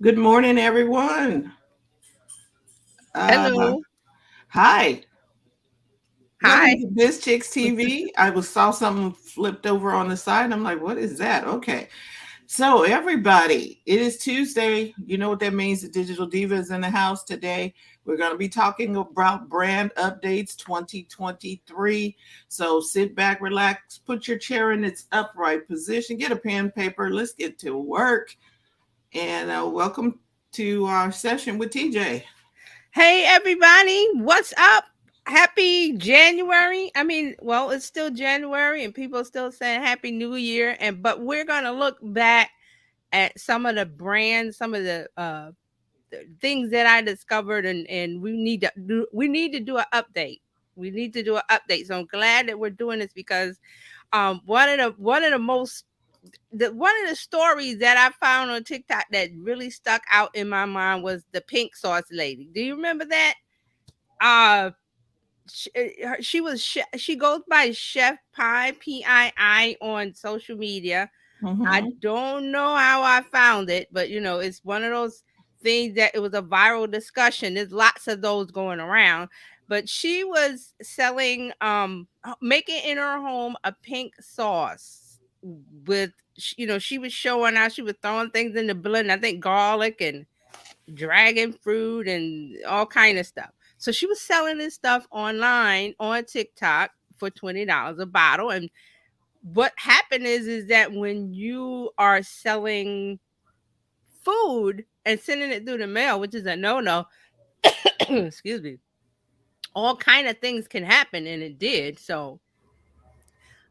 Good morning, everyone. Uh, Hello. Hi, welcome Hi. to Bizchicks TV. Saw something flipped over on the side. And I'm like, what is that? Okay, so everybody, it is Tuesday. You know what that means? The Digital Diva is in the house today. We're going to be talking about brand updates 2023. So sit back, relax, put your chair in its upright position, get a pen, paper. Let's get to work. And welcome to our session with TJ. Hey, everybody. What's up? Happy January. Well, it's still January and people are still saying Happy New Year. But we're going to look back at some of the brands, some of the things that I discovered, and we need to do an update. We need to do an update. So I'm glad that we're doing this because one of the most one of the stories that I found on TikTok that really stuck out in my mind was the pink sauce lady. Do you remember that? Uh she goes by Chef Pii on social media. I Mm-hmm. don't know how I found it, but it's one of those things that it was a viral discussion. There's lots of those going around. But she was selling making in her home a pink sauce with she was showing how she was throwing things in the blender. I think garlic and dragon fruit and all kind of stuff. So she was selling this stuff online on TikTok for $20 a bottle. And what happened is that when you are selling food and sending it through the mail, which is a no-no, excuse me, all kind of things can happen, and it did. So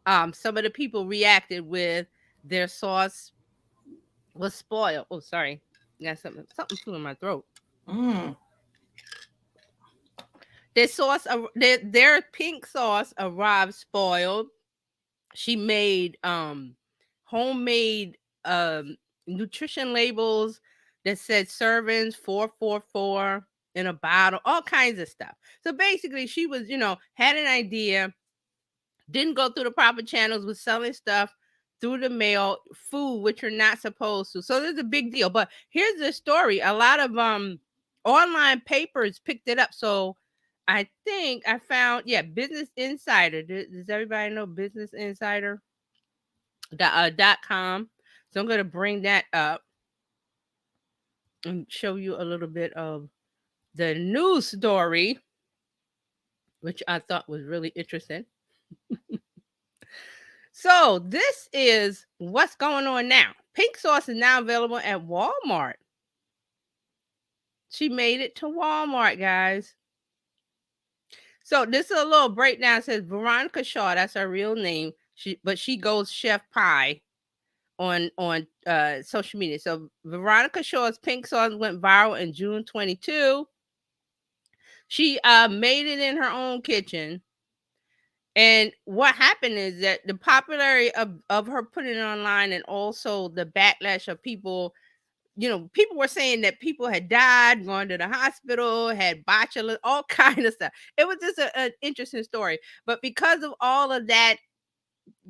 some of the people reacted with their sauce was spoiled. Oh, sorry. Got something flew in my throat. Mm. Their pink sauce arrived spoiled. She made homemade nutrition labels that said servings 444 in a bottle, all kinds of stuff. So basically she was, had an idea, didn't go through the proper channels, was selling stuff through the mail, food which you're not supposed to. So there's a big deal. But here's the story. A lot of online papers picked it up. So I think I found, yeah, Business Insider. Does everybody know Business Insider? .com. So I'm going to bring that up and show you a little bit of the news story, which I thought was really interesting. So this is what's going on now. Pink sauce is now available at Walmart. She made it to Walmart, guys. So this is a little breakdown. It says Veronica Shaw, that's her real name. She goes Chef Pie on social media. So Veronica Shaw's pink sauce went viral in June 22. She made it in her own kitchen. And what happened is that the popularity of her putting it online and also the backlash of people, people were saying that people had died, gone to the hospital, had botulism, all kind of stuff. It was just an interesting story. But because of all of that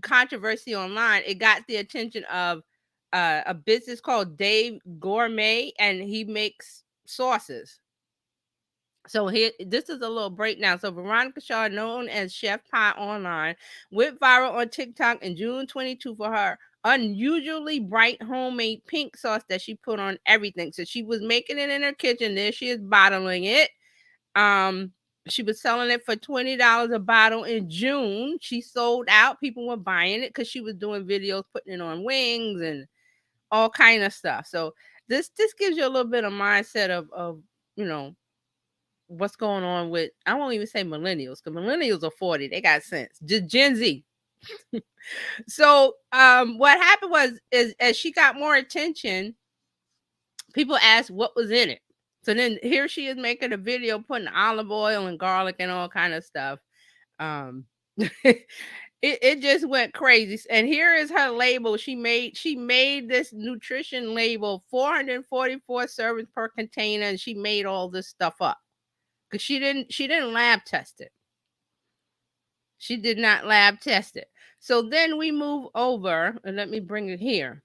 controversy online, it got the attention of a business called Dave Gourmet, and he makes sauces. So here, this is a little breakdown. So Veronica Shaw, known as Chef Pie online, went viral on TikTok in June 22 for her unusually bright homemade pink sauce that she put on everything. So she was making it in her kitchen. There she is bottling it. Um, she was selling it for $20 a bottle in June. She sold out. People were buying it because she was doing videos, putting it on wings and all kind of stuff. So this gives you a little bit of mindset of you know what's going on with, I won't even say millennials because millennials are 40. They got sense. Just Gen Z. So what happened was is as she got more attention, people asked what was in it. So then here she is making a video putting olive oil and garlic and all kind of stuff. Um it just went crazy. And here is her label. She made this nutrition label, 444 servings per container, and she made all this stuff up. Because she didn't lab test it. She did not lab test it. So then we move over and let me bring it here.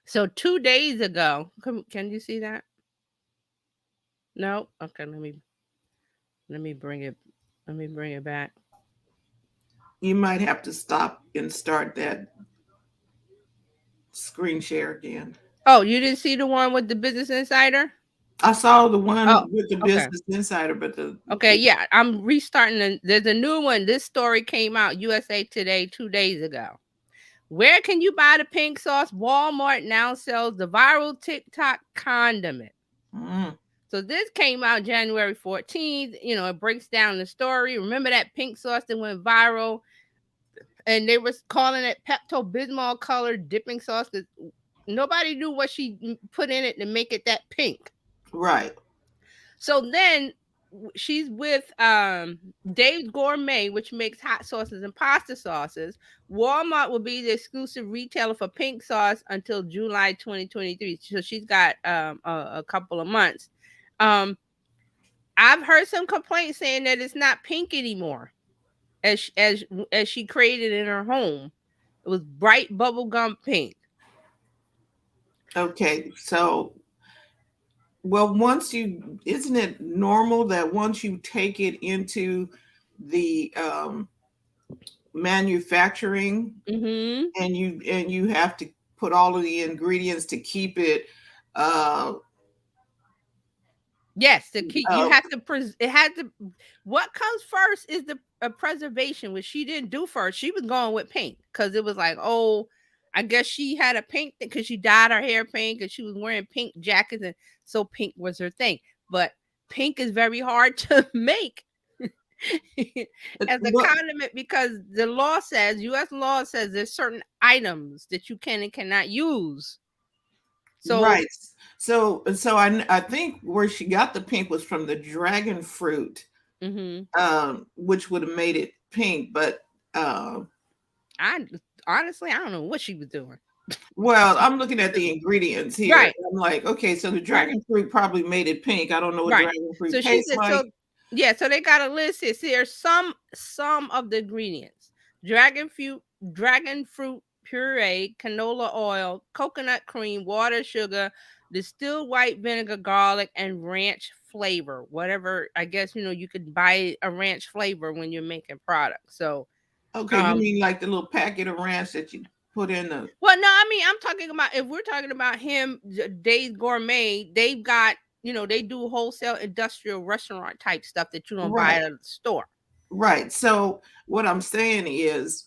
So 2 days ago, can you see that? No. Okay. Let me bring it. Let me bring it back. You might have to stop and start that screen share again. Oh, you didn't see the one with the Business Insider? I saw the Oh, one with the okay. Business Insider, but Okay, yeah, I'm restarting. There's a new one. This story came out USA Today 2 days ago. Where can you buy the pink sauce? Walmart now sells the viral TikTok condiment. mm, So this came out January 14th. It breaks down the story. Remember that pink sauce that went viral? And they were calling it Pepto Bismol colored dipping sauce because nobody knew what she put in it to make it that pink. right. So then she's with Dave's Gourmet, which makes hot sauces and pasta sauces. Walmart will be the exclusive retailer for pink sauce until July 2023. So she's got a couple of months. Um, I've heard some complaints saying that it's not pink anymore, as she created in her home. It was bright bubblegum pink. Okay, so well, isn't it normal that once you take it into the manufacturing Mm-hmm. and you have to put all of the ingredients to keep it uh, Yes, the key you uh have to it had to. What comes first is the preservation, which she didn't do first. She was going with pink because it was like, oh, I guess she had a pink thing because she dyed her hair pink and she was wearing pink jackets, and so pink was her thing. But pink is very hard to make as a what condiment because the law says, U.S. law says, there's certain items that you can and cannot use. So, right. So I think where she got the pink was from the dragon fruit, mhm. which would have made it pink, but uh, I honestly, I don't know what she was doing. well, I'm looking at the ingredients here. Right, I'm like, okay, so the right, dragon fruit probably made it pink. I don't know what right. dragon fruit So she tastes said, like. so yeah, so they got a list here. See, there's some of the ingredients: dragon fruit puree, canola oil, coconut cream, water, sugar, distilled white vinegar, garlic, and ranch flavor. Whatever, I guess you could buy a ranch flavor when you're making products. So, Okay, you um, mean like the little packet of ranch that you put in the well, no, I mean, I'm talking about if we're talking about him, Dave's Gourmet, they've got, they do wholesale industrial restaurant type stuff that you don't buy right, at a store. right. So what I'm saying is,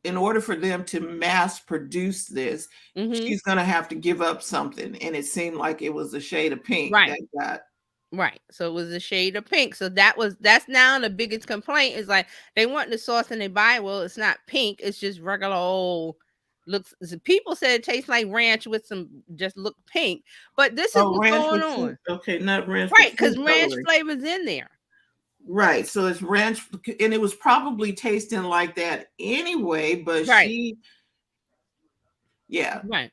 in order for them to mass produce this, Mm-hmm. she's gonna have to give up something, and it seemed like it was a shade of pink Right. that got Right. So it was a shade of pink. So that's now the biggest complaint is like they want the sauce and they buy it. Well, it's not pink. It's just regular old looks. People said it tastes like ranch with some just look pink. But this is oh what's ranch going with food. on. Okay, not ranch Right. with Because food ranch coloring. flavor's in there. Right. So it's ranch, and it was probably tasting like that anyway. But Right. yeah, Right.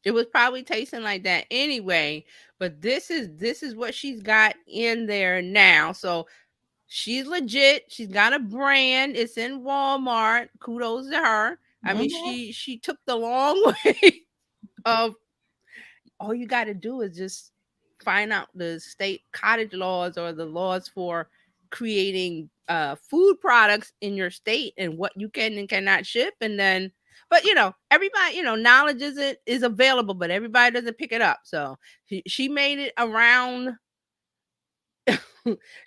It was probably tasting like that anyway, but this is what she's got in there now. So she's legit. She's got a brand. It's in Walmart. Kudos to her. I mean, mhm. she took the long way of all you got to do is just find out the state cottage laws or the laws for creating food products in your state and what you can and cannot ship, and then but everybody, knowledge is available, but everybody doesn't pick it up. So she made it around.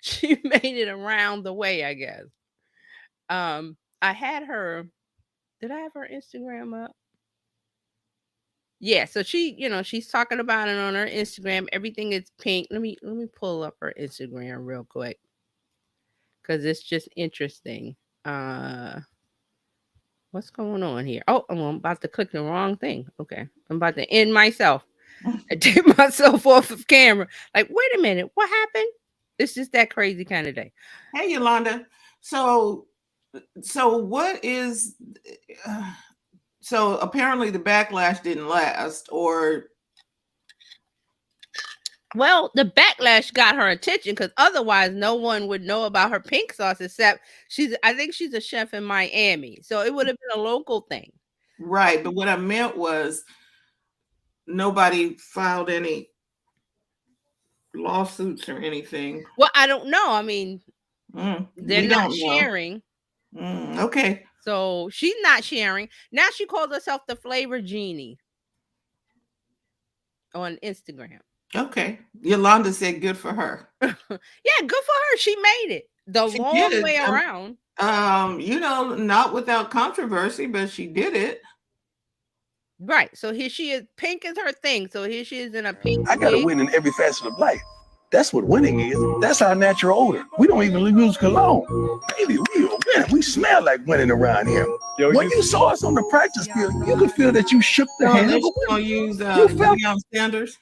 She made it around the way, I guess. I had her. Did I have her Instagram up? Yeah, so she's talking about it on her Instagram. Everything is pink. Let me pull up her Instagram real quick because it's just interesting. Uh, what's going on here? Oh, I'm about to click the wrong thing. Okay, I'm about to end myself. I take myself off of camera. Like, wait a minute, what happened? It's just that crazy kind of day. Hey Yolanda. So so what is uh, so apparently the backlash didn't last, or Well, the backlash got her attention because otherwise no one would know about her pink sauce except I think she's a chef in Miami. So it would have been a local thing. right. But what I meant was nobody filed any lawsuits or anything. Well, I don't know. I mean, they're We not don't know. sharing. Okay. So she's not sharing. Now she calls herself the Flavor Genie on Instagram. Okay. Yolanda said good for her. Yeah, good for her. She made it the She long did. way around. Not without controversy, but she did it. Right. So here she is. Pink is her thing. So here she is in a pink I got to wig. win in every facet of life. That's what winning is. That's our natural odor. We don't even use cologne. Baby, we are winning. We smell like winning around here. When you saw us on the practice field, you could feel that you shook the So hand then of a she's gonna winner. use You felt Deion Sanders.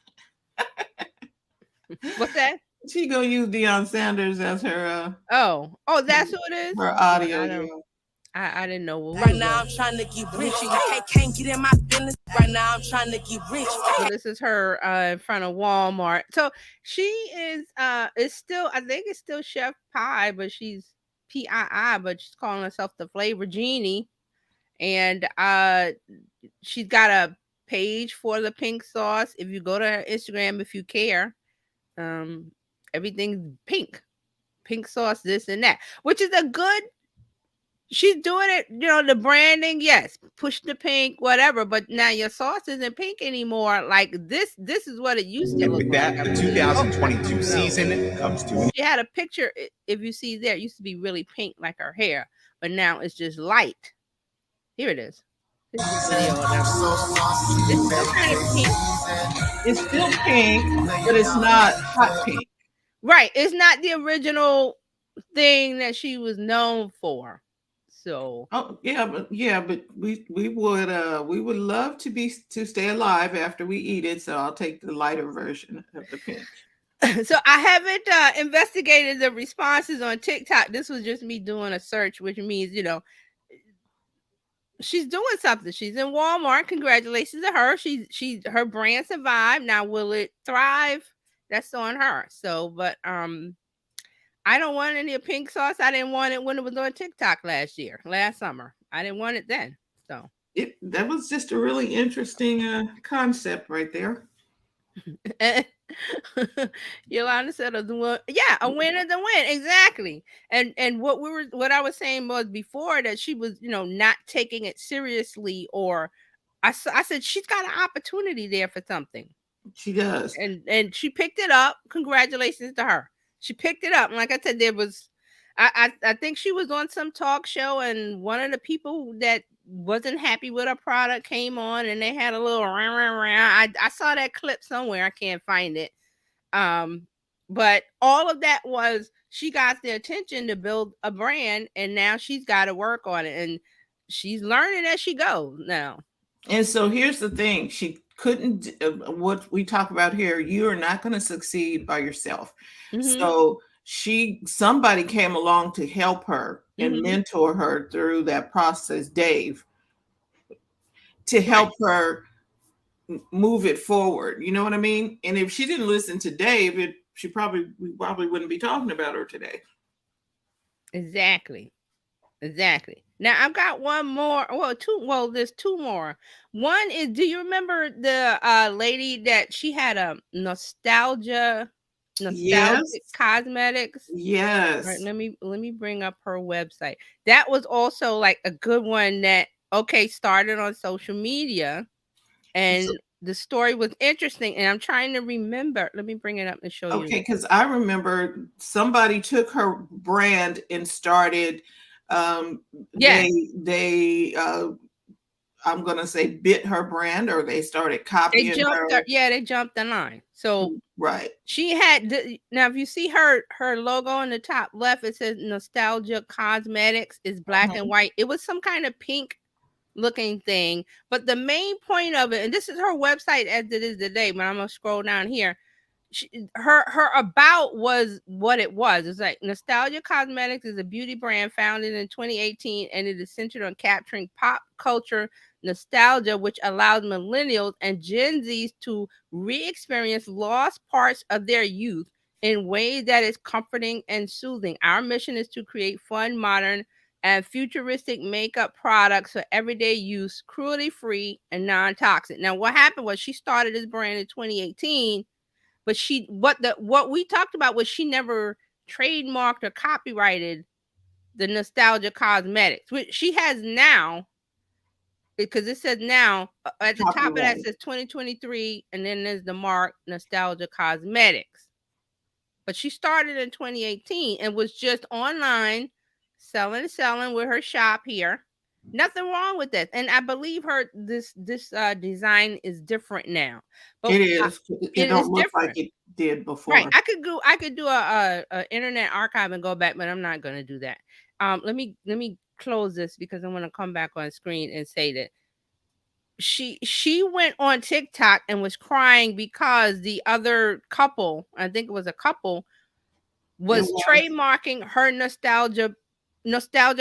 What's that? She gonna use Deion Sanders as her Oh, that's who it is. her Well, audio. I don't. I didn't know what Right now I'm trying to get rich. Can't get in my feelings. Right now I'm trying to get rich. So this is her in front of Walmart. So she is it's still, I think it's still Chef Pie, but she's PII, but she's calling herself the Flavor Genie. And she's got a page for the pink sauce. If you go to her Instagram, if you care, everything's pink. Pink sauce, this and that, which is a good, she's doing it, the branding, yes, push the pink, whatever, but now your sauce isn't pink anymore. Like this is what it used to And look with like. that, the 2022 season comes to an She had a picture, if you see there, it used to be really pink like her hair, but now it's just light. Here it is. Here's the video of them. It's still kind of pink. It's still pink, but it's not hot pink. Right. It's not the original thing that she was known for. So but we would love to stay alive after we eat it. So I'll take the lighter version of the pink. so I haven't investigated the responses on TikTok. This was just me doing a search, which means, she's doing something. She's in Walmart. Congratulations to her. Her brand survived. Now will it thrive? That's on her. So, but I don't want any pink sauce. I didn't want it when it was on TikTok last summer. I didn't want it then. So that was just a really interesting concept right there. Yolanda said, a win is a win. Exactly. And what I was saying was before that she was, not taking it seriously, or I said she's got an opportunity there for something. She does. And she picked it up. Congratulations to her. She picked it up. And like I said, there was I think she was on some talk show, and one of the people that wasn't happy with her product came on, and they had a little rah, rah, rah. I saw that clip somewhere. I can't find it. But all of that was, she got the attention to build a brand, and now she's got to work on it, and she's learning as she goes now. And so here's the thing: she couldn't. What we talk about here, you are not going to succeed by yourself. Mm-hmm. So somebody came along to help her and mentor her through that process, Dave, to help her move it forward. You know what I mean? And if she didn't listen to Dave, we probably wouldn't be talking about her today. Exactly. Now I've got one more. Well, there's two more. One is, do you remember the lady that she had a nostalgic cosmetics? Yes. Right, let me bring up her website. That was also like a good one that started on social media, and the story was interesting, and I'm trying to remember. Let me bring it up and show you. Okay, because I remember somebody took her brand and started they I'm gonna say bit her brand, or they started copying her. They jumped the line. So right, she had now if you see her logo on the top left, it says Nostalgia Cosmetics. Is black and white. It was some kind of pink looking thing, but the main point of it, and this is her website as it is today, but I'm gonna scroll down here. Her about was what it was. It's like, Nostalgia Cosmetics is a beauty brand founded in 2018, and it is centered on capturing pop culture nostalgia, which allows millennials and Gen Zs to re-experience lost parts of their youth in ways that is comforting and soothing. Our mission is to create fun, modern, and futuristic makeup products for everyday use, cruelty-free and non-toxic. Now, what happened was she started this brand in 2018, but what we talked about was she never trademarked or copyrighted the nostalgia cosmetics, which she has now, because it says now at the top of that says 2023, and then there's the mark nostalgia cosmetics. But she started in 2018 and was just online selling with her shop here. Nothing wrong with that, and I believe this design is different now. But It is. It don't look different. like it did before. Right. I could do a internet archive and go back, but I'm not going to do that. Let me close this because I want to come back on screen and say that she went on TikTok and was crying because the other couple, I think it was a couple, was trademarking her nostalgia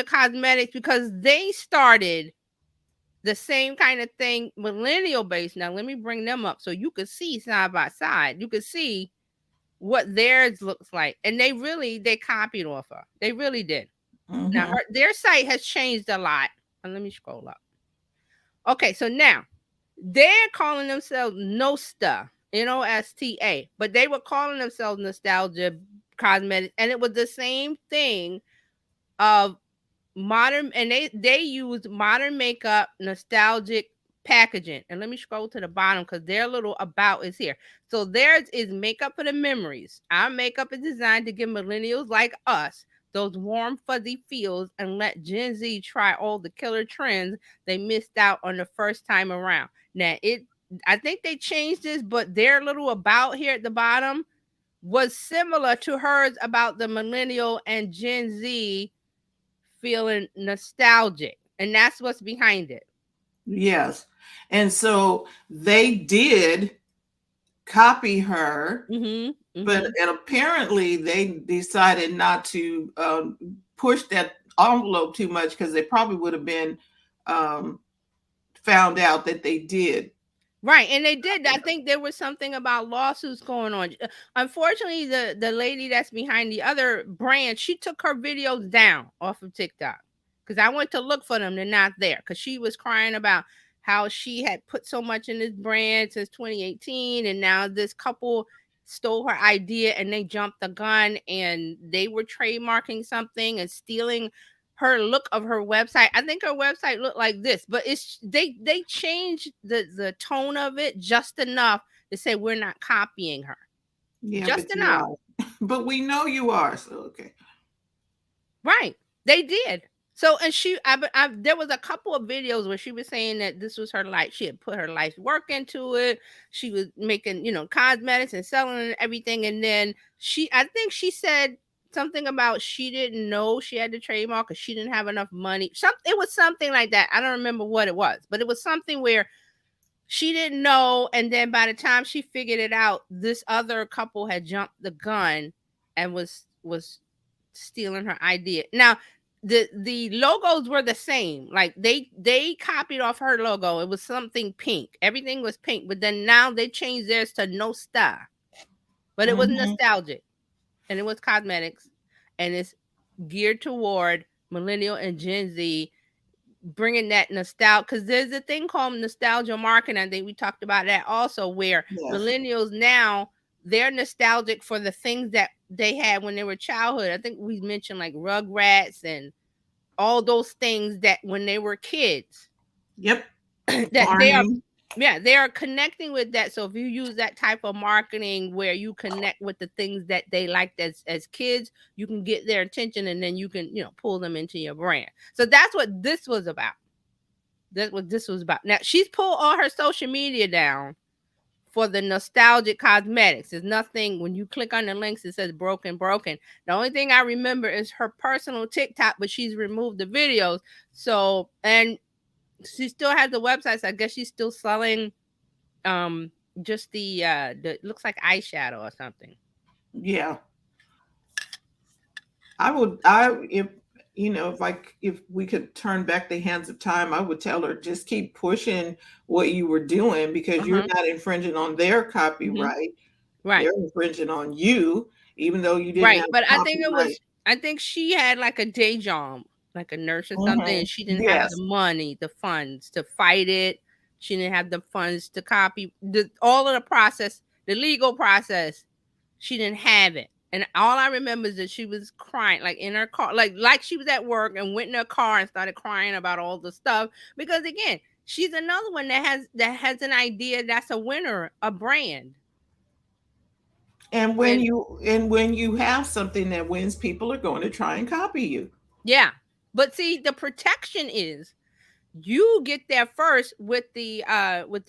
cosmetics because they started the same kind of thing, millennial based. Now let me bring them up so you could see side by side. You could see what theirs looks like, and they copied off her. They really did. Now their site has changed a lot. And let me scroll up. Okay, so now they're calling themselves Nosta, Nosta, but they were calling themselves Nostalgia Cosmetics, and it was the same thing of modern, and they used modern makeup, nostalgic packaging. And let me scroll to the bottom because their little about is here. So theirs is makeup for the memories. Our makeup is designed to give millennials like us those warm, fuzzy feels and let Gen Z try all the killer trends they missed out on the first time around. Now, I think they changed this, but their little about here at the bottom was similar to hers about the millennial and Gen Z feeling nostalgic. And that's what's behind it. Yes. And so they did copy her, but and apparently they decided not to push that envelope too much because they probably would have been found out that they did. Right, and they did. I think there was something about lawsuits going on. Unfortunately, the lady that's behind the other brand, she took her videos down off of TikTok because I went to look for them. They're not there because she was crying about how she had put so much in this brand since 2018, and now this couple stole her idea and they jumped the gun and they were trademarking something and stealing her look of her website. I think her website looked like this, but they changed the tone of it just enough to say we're not copying her. Yeah, just enough. But we know you are, so okay. Right. They did. So, and there was a couple of videos where she was saying that this was her life. She had put her life's work into it. She was making, cosmetics and selling and everything. And then I think she said something about she didn't know she had the trademark because she didn't have enough money. It was something like that. I don't remember what it was, but it was something where she didn't know. And then by the time she figured it out, this other couple had jumped the gun and was stealing her idea. Now, the logos were the same. Like they copied off her logo. It was something pink. Everything was pink, but then now they changed theirs to No Star. But it was nostalgic, and it was cosmetics, and it's geared toward millennial and Gen Z, bringing that nostalgia. Because there's a thing called nostalgia marketing. I think we talked about that also, where millennials now, they're nostalgic for the things that they had when they were childhood. I think we mentioned like Rugrats and all those things that when they were kids. Yep. That they are connecting with that. So if you use that type of marketing where you connect with the things that they liked as kids, you can get their attention and then you can, pull them into your brand. So that's what this was about. That's what this was about. Now she's pulled all her social media down for the nostalgic cosmetics. There's nothing, when you click on the links, it says broken. The only thing I remember is her personal TikTok, but she's removed the videos. So, and she still has the website. So I guess she's still selling just the looks like eyeshadow or something. Yeah. If we could turn back the hands of time, I would tell her just keep pushing what you were doing because you're not infringing on their copyright. Right. They're infringing on you, even though you didn't. Right. But I think she had like a day job like a nurse or something, Mhm. and she didn't have Yes. the money, the funds to fight it. She didn't have the funds to copy all of the process, the legal process. She didn't have it. And all I remember is that she was crying, like in her car, like she was at work and went in her car and started crying about all the stuff. Because again, she's another one that has an idea that's a winner, a brand. And when When you have something that wins, people are going to try and copy you. yeah. But see, the protection is you get there first with the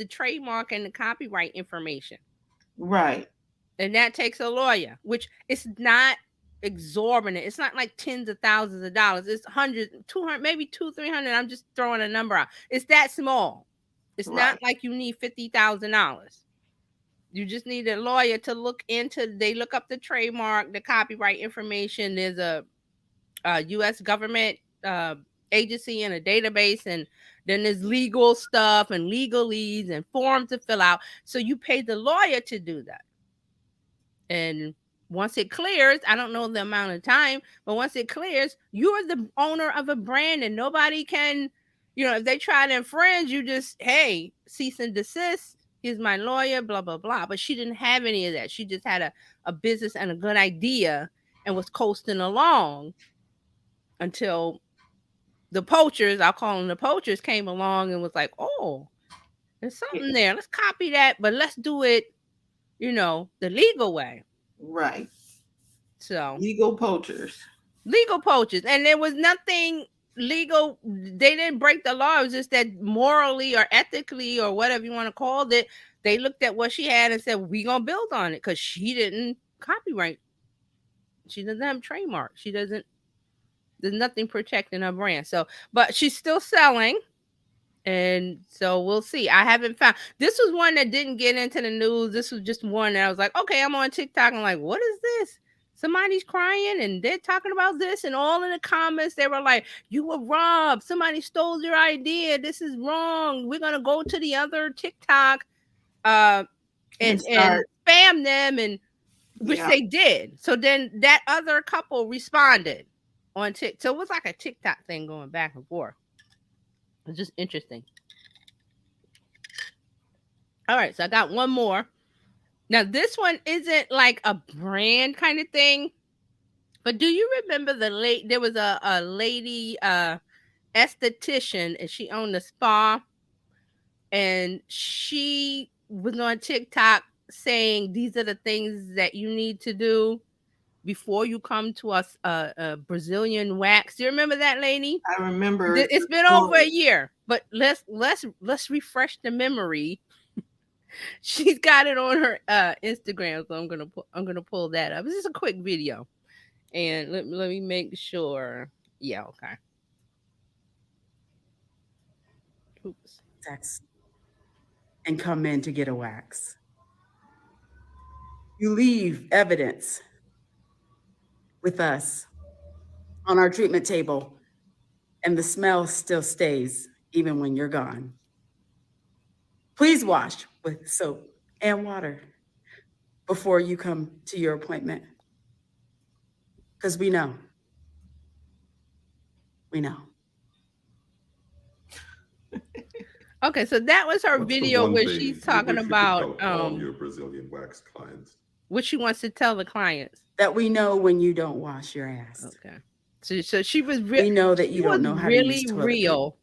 trademark and the copyright information. Right. And that takes a lawyer, which it's not exorbitant. It's not like tens of thousands of dollars. It's hundreds, 200, maybe 300. I'm just throwing a number out. It's that small. It's not Right. like you need $50,000. You just need a lawyer to look into. They look up the trademark, the copyright information. There's a U.S. government agency and a database, and then there's legal stuff and legalese and forms to fill out. So you pay the lawyer to do that. And once it clears, I don't know the amount of time, but once it clears, you're the owner of a brand and nobody can, if they try to infringe, you just, hey, cease and desist. Here's my lawyer, blah, blah, blah. But she didn't have any of that. She just had a business and a good idea and was coasting along until the poachers, I'll call them the poachers, came along and was like, oh, there's something there. Let's copy that, but let's do it, the legal way. Right. So Legal poachers. legal poachers, and there was nothing legal. They didn't break the law. It was just that morally or ethically or whatever you want to call it, they looked at what she had and said, "We gonna build on it," because she didn't copyright. She doesn't have a trademark. She doesn't. There's nothing protecting her brand. So, but she's still selling. And so we'll see. I haven't found this was one that didn't get into the news. This was just one that I was like, okay, I'm on TikTok. I'm like, what is this? Somebody's crying and they're talking about this, and all in the comments they were like, you were robbed. Somebody stole your idea. This is wrong. We're gonna go to the other TikTok and spam them, and which they did. So then that other couple responded on TikTok. So it was like a TikTok thing going back and forth. It's just interesting. All right, so I got one more. Now, this one isn't like a brand kind of thing, but do you remember there was a lady esthetician, and she owned a spa, and she was on TikTok saying these are the things that you need to do before you come to us a Brazilian wax. Do you remember that lady? I remember. It's been over a year, but let's refresh the memory. She's got it on her Instagram, so I'm gonna pull that up. This is a quick video, and let me make sure. Yeah, okay. Oops. And come in to get a wax. You leave evidence with us on our treatment table, and the smell still stays even when you're gone. Please wash with soap and water before you come to your appointment, because we know. We know. Okay, so that was her video where she's talking about all your Brazilian wax clients. What she wants to tell the clients. That we know when you don't wash your ass. Okay. So she was we know that you don't know how to use toilet real. paper.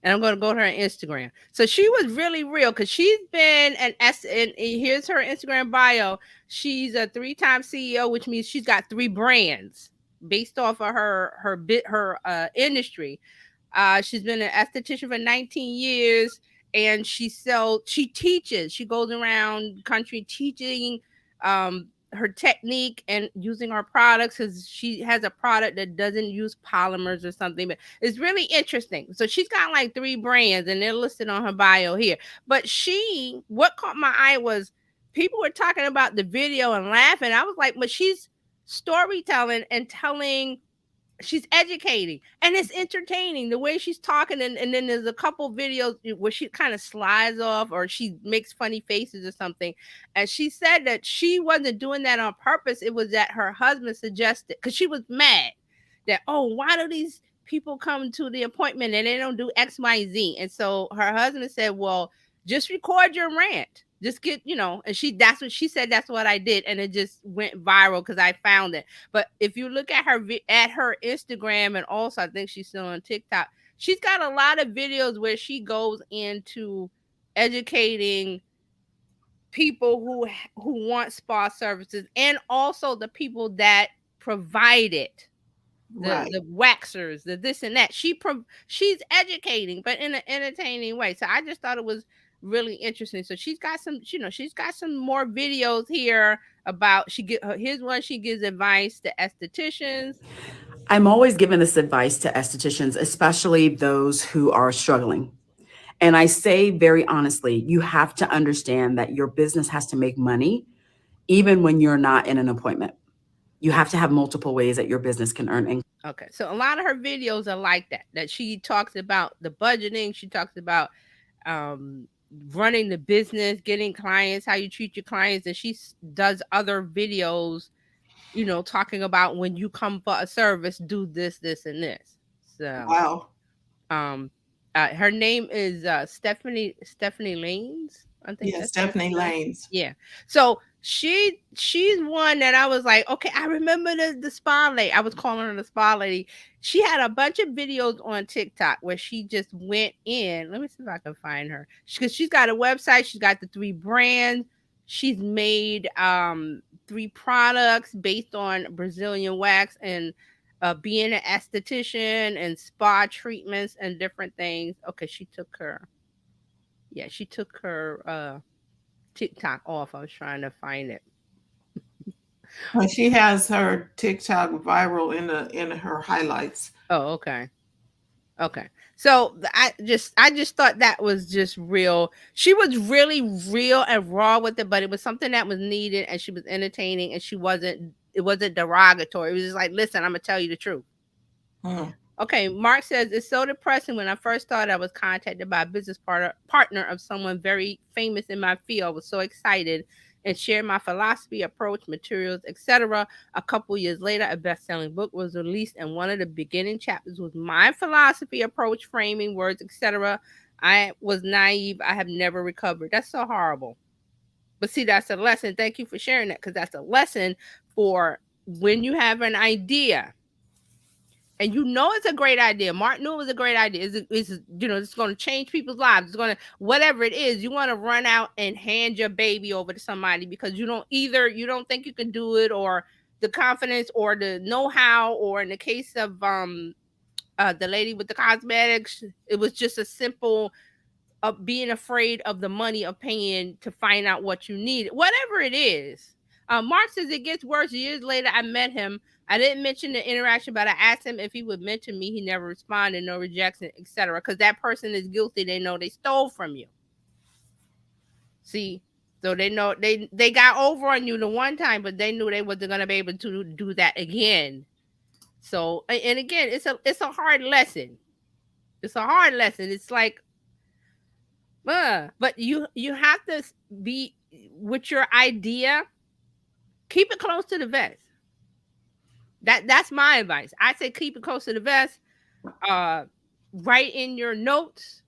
And I'm going to go to her Instagram. So she was really real because she's been and here's her Instagram bio. She's a 3-time CEO, which means she's got 3 brands based off of her industry. She's been an esthetician for 19 years, and she teaches. She goes around the country teaching her technique and using our products, because she has a product that doesn't use polymers or something, but it's really interesting. So she's got like 3 brands, and they're listed on her bio here. But what caught my eye was people were talking about the video and laughing. I was like, but she's storytelling and telling. She's educating, and it's entertaining the way she's talking. And then there's a couple videos where she kind of slides off or she makes funny faces or something. And she said that she wasn't doing that on purpose. It was that her husband suggested, because she was mad that, oh, why do these people come to the appointment and they don't do X, Y, Z. And so her husband said, well, just record your rant. Just get, and that's what she said. That's what I did. And it just went viral because I found it. But if you look at her Instagram, and also I think she's still on TikTok, she's got a lot of videos where she goes into educating people who want spa services, and also the people that provide it, the waxers, the this and that. She's educating, but in an entertaining way. So I just thought it was really interesting. So she's got some more videos here about here's one. She gives advice to estheticians. I'm always giving this advice to estheticians, especially those who are struggling. And I say very honestly, you have to understand that your business has to make money even when you're not in an appointment. You have to have multiple ways that your business can earn income. Okay. So a lot of her videos are like that she talks about the budgeting. She talks about running the business, getting clients, how you treat your clients. And she does other videos, talking about when you come for a service, do this, this, and this. So, wow. Her name is Stephanie Lanes. I think that's Stephanie Lanes. Yeah. So she's one that I was like, okay, I remember the spa lady. I was calling her the spa lady. She had a bunch of videos on TikTok where she just went in. Let me see if I can find her. Because she's got a website. She's got the 3 brands. She's made 3 products based on Brazilian wax and being an esthetician and spa treatments and different things. Okay, she took her TikTok off. I was trying to find it. She has her TikTok viral in her highlights. Oh, okay. So I just thought that was just real. She was really real and raw with it, but it was something that was needed, and she was entertaining, and it wasn't derogatory. It was just like, listen, I'm gonna tell you the truth. Okay, Mark says, it's so depressing. When I first started, I was contacted by a business partner of someone very famous in my field. I was so excited and shared my philosophy, approach, materials, etc. A couple years later, a best-selling book was released, and one of the beginning chapters was my philosophy, approach, framing, words, etc. I was naive. I have never recovered. That's so horrible. But see, that's a lesson. Thank you for sharing that, because that's a lesson for when you have an idea and it's a great idea. Mark knew it was a great idea. It's going to change people's lives. It's going to, whatever it is, you want to run out and hand your baby over to somebody because you don't think you can do it, or the confidence or the know-how, or in the case of the lady with the cosmetics, it was just a simple of being afraid of the money of paying to find out what you need. Whatever it is. Mark says it gets worse. Years later, I met him. I didn't mention the interaction, but I asked him if he would mention me. He never responded, no rejection, etc. Because that person is guilty. They know they stole from you. See, so they know they got over on you the one time, but they knew they wasn't gonna be able to do that again. So, and again, it's a hard lesson. It's a hard lesson. It's like, but you have to be with your idea. Keep it close to the vest. That's my advice. I say keep it close to the vest. Write in your notes.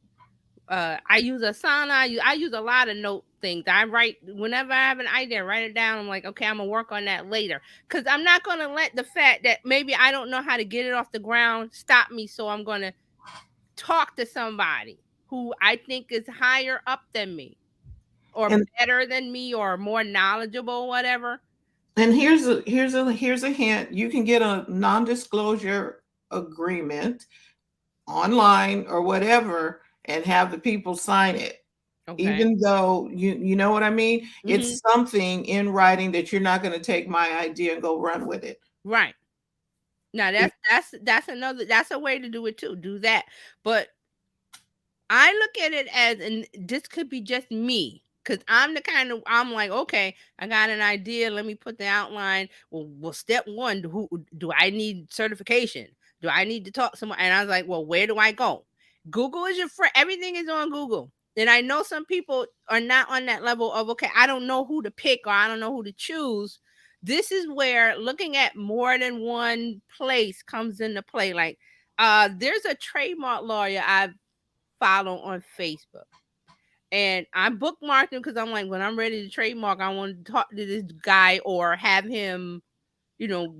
I use Asana. I use a lot of note things. I write whenever I have an idea, write it down. I'm like, okay, I'm gonna work on that later, because I'm not gonna let the fact that maybe I don't know how to get it off the ground stop me. So I'm gonna talk to somebody who I think is higher up than me, or better than me, or more knowledgeable, whatever. And here's a hint. You can get a non-disclosure agreement online or whatever and have the people sign it. Okay. Even though you know what I mean? Mm-hmm. It's something in writing that you're not going to take my idea and go run with it. Right. Now that's a way to do it too. Do that. But I look at it as, and this could be just me, because I'm like, okay, I got an idea. Let me put the outline. Well, step one, who do I need certification? Do I need to talk to someone? And I was like, well, where do I go? Google is your friend. Everything is on Google. And I know some people are not on that level of, okay, I don't know who to pick, or I don't know who to choose. This is where looking at more than one place comes into play. Like, There's a trademark lawyer I follow on Facebook. And I bookmarked him because I'm like, when I'm ready to trademark, I want to talk to this guy or have him,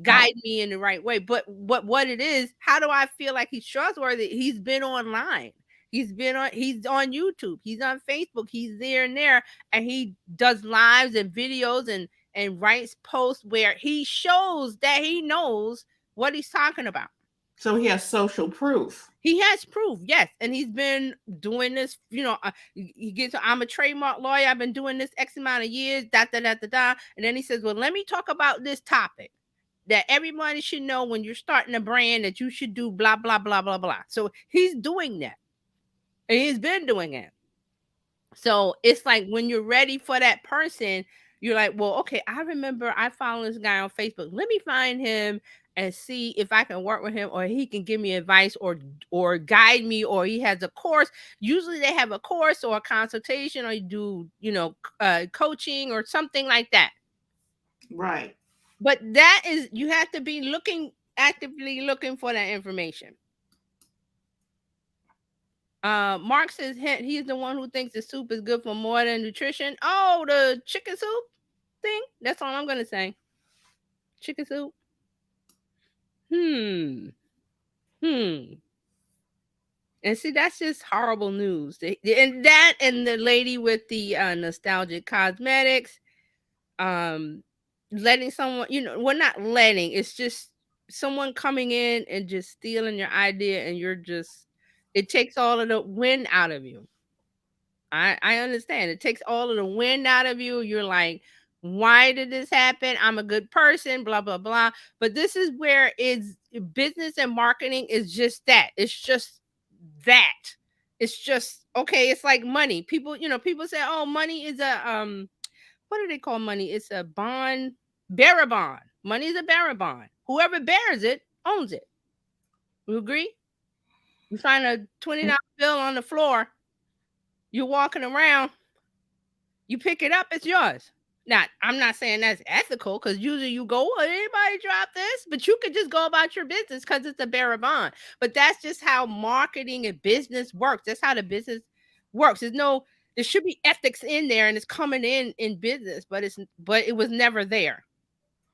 guide me in the right way. But what it is, how do I feel like he's trustworthy? He's been online. He's on YouTube. He's on Facebook. He's there and there. And he does lives and videos and writes posts where he shows that he knows what he's talking about. So he has social proof. He has proof, yes, and he's been doing this. He gets. I'm a trademark lawyer. I've been doing this X amount of years. Da da da da da. And then he says, "Well, let me talk about this topic that everybody should know when you're starting a brand that you should do blah blah blah blah blah." So he's doing that, and he's been doing it. So it's like when you're ready for that person, you're like, well, okay, I remember I followed this guy on Facebook. Let me find him and see if I can work with him or he can give me advice or guide me, or he has a course. Usually they have a course or a consultation, or you do, coaching or something like that. Right. But that is, you have to be actively looking for that information. Mark says he's the one who thinks the soup is good for more than nutrition. Oh, the chicken soup thing. That's all I'm gonna say. Chicken soup. And see, that's just horrible news. And that, and the lady with the nostalgic cosmetics, letting someone, well, not letting. It's just someone coming in and just stealing your idea, and it takes all of the wind out of you. I understand. It takes all of the wind out of you. You're like, why did this happen? I'm a good person, blah, blah, blah. But this is where it's business and marketing is just that. It's just that. It's just, okay, it's like money. People say, oh, money is a, what do they call money? It's a bond, bearer bond. Money is a bearer bond. Whoever bears it owns it. You agree? You find a $20 bill on the floor, you're walking around, you pick it up, it's yours. Now, I'm not saying that's ethical, because usually you go, well, anybody drop this? But you could just go about your business because it's a bearer bond. But that's just how marketing and business works. That's how the business works. There should be ethics in there, and it's coming in business, but it was never there.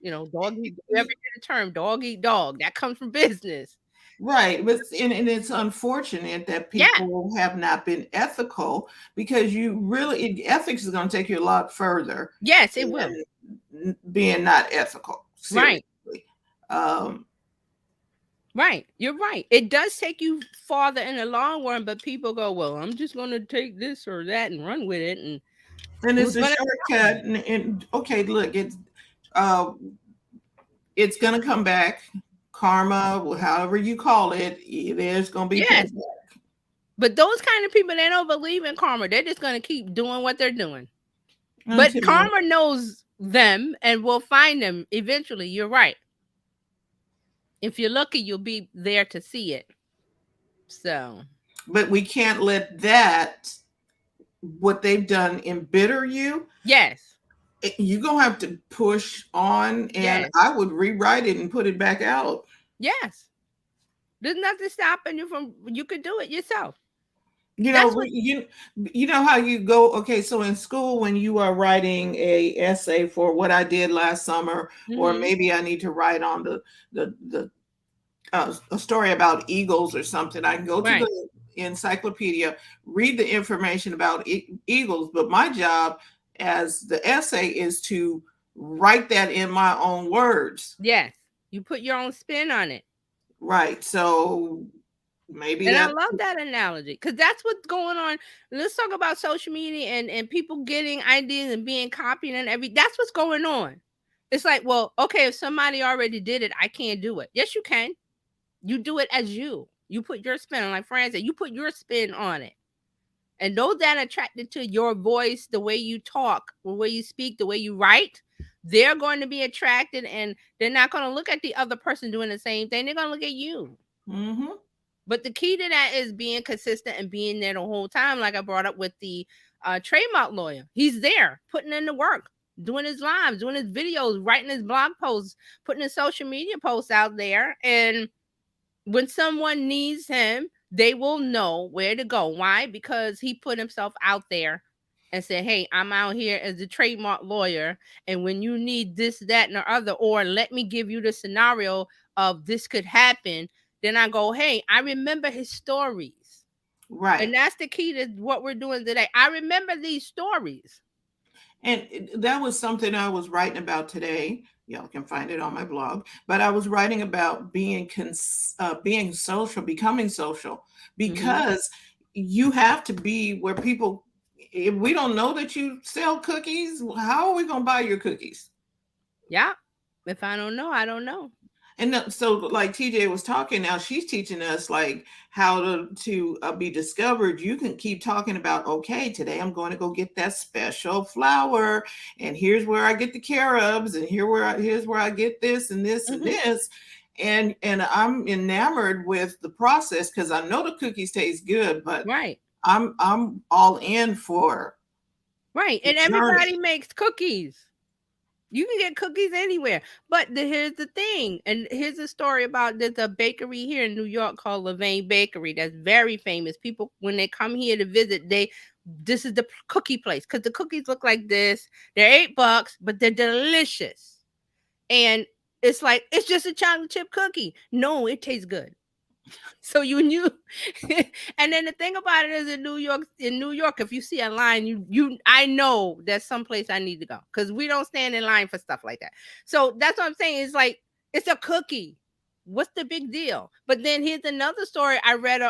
Dog eat, you ever hear the term dog eat dog? That comes from business. Right. But and it's unfortunate that people have not been ethical, because ethics is going to take you a lot further. Yes, it will. Being not ethical. Seriously. Right. Right. You're right. It does take you farther in the long run, but people go, well, I'm just going to take this or that and run with it. And it's a shortcut. And okay, look, it's going to come back. Karma, however you call it, there's going to be payback. But those kind of people, they don't believe in karma. They're just going to keep doing what they're doing. But karma knows them and will find them eventually. You're right. If you're lucky, you'll be there to see it. So. But we can't let what they've done, embitter you. Yes. You're going to have to push on, and I would rewrite it and put it back out. Yes. There's nothing stopping you from, you could do it yourself. You know how you go, okay, so in school, when you are writing a essay for what I did last summer, or maybe I need to write on a story about eagles or something, I can go to the encyclopedia, read the information about eagles, but my job as the essay is to write that in my own words. Yes, you put your own spin on it. Right. So maybe. And I love that analogy, because that's what's going on. Let's talk about social media and people getting ideas and being copied and that's what's going on. It's like, well, okay, if somebody already did it, I can't do it. Yes, you can. You do it as you. You put your spin on, like Fran said, you put your spin on it. And those that are attracted to your voice, the way you talk, the way you speak, the way you write, they're going to be attracted, and they're not going to look at the other person doing the same thing. They're going to look at you. Mm-hmm. But the key to that is being consistent and being there the whole time. Like I brought up with the trademark lawyer. He's there, putting in the work, doing his lives, doing his videos, writing his blog posts, putting his social media posts out there. And when someone needs him, they will know where to go. Why? Because he put himself out there and said, hey, I'm out here as a trademark lawyer. And when you need this, that, and the other, or let me give you the scenario of this could happen, then I go, hey, I remember his stories. Right. And that's the key to what we're doing today. I remember these stories. And that was something I was writing about today. Y'all can find it on my blog. But I was writing about being social, becoming social, because you have to be where people. If we don't know that you sell cookies, how are we going to buy your cookies? Yeah. If I don't know, I don't know. And so, like TJ was talking, now she's teaching us like how to be discovered. You can keep talking about, okay, today I'm going to go get that special flour, and here's where I get the carobs, and here's where I get this and this and this, and I'm enamored with the process because I know the cookies taste good, but right, I'm all in for right, and everybody makes cookies. You can get cookies anywhere. But here's the thing. And here's a story about there's a bakery here in New York called Levain Bakery that's very famous. People, when they come here to visit, this is the cookie place because the cookies look like this. They're $8, but they're delicious. And it's like, it's just a chocolate chip cookie. No, it tastes good. So you knew. And then the thing about it is in New York, if you see a line, I know that's someplace I need to go because we don't stand in line for stuff like that. So that's what I'm saying. It's like, it's a cookie. What's the big deal? But then here's another story. I read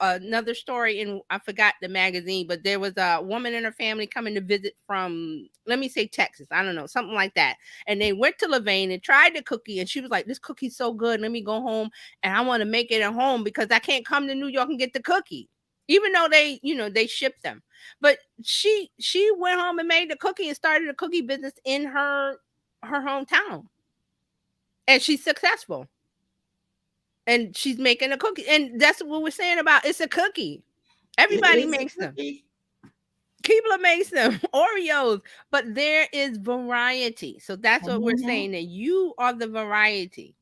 another story in, I forgot the magazine, but there was a woman and her family coming to visit from, let me say Texas. I don't know, something like that. And they went to Levain and tried the cookie. And she was like, this cookie's so good. Let me go home and I want to make it at home because I can't come to New York and get the cookie. Even though they ship them. But she went home and made the cookie and started a cookie business in her hometown. And she's successful. And she's making a cookie. And that's what we're saying about it's a cookie. Everybody makes them. Keebler makes them. Oreos. But there is variety. So that's what we're saying, that you are the variety.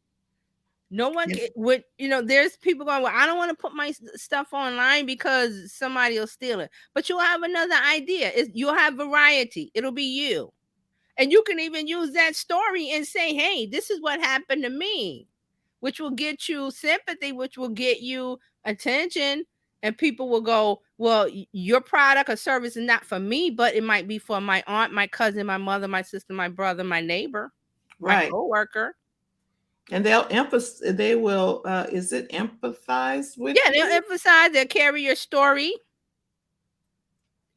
No one would, there's people going, well, I don't want to put my stuff online because somebody will steal it. But you'll have another idea. You'll have variety. It'll be you. And you can even use that story and say, hey, this is what happened to me, which will get you sympathy, which will get you attention. And people will go, well, your product or service is not for me, but it might be for my aunt, my cousin, my mother, my sister, my brother, my neighbor, my coworker. And they'll emphasize, they will, is it empathize with you? They'll emphasize, they'll carry your story.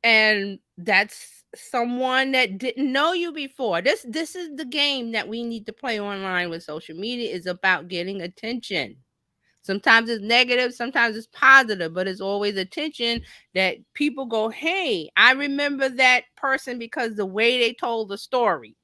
And that's someone that didn't know you before. This is the game that we need to play online with social media, is about getting attention. Sometimes it's negative, sometimes it's positive, but it's always attention that people go, hey, I remember that person because the way they told the story.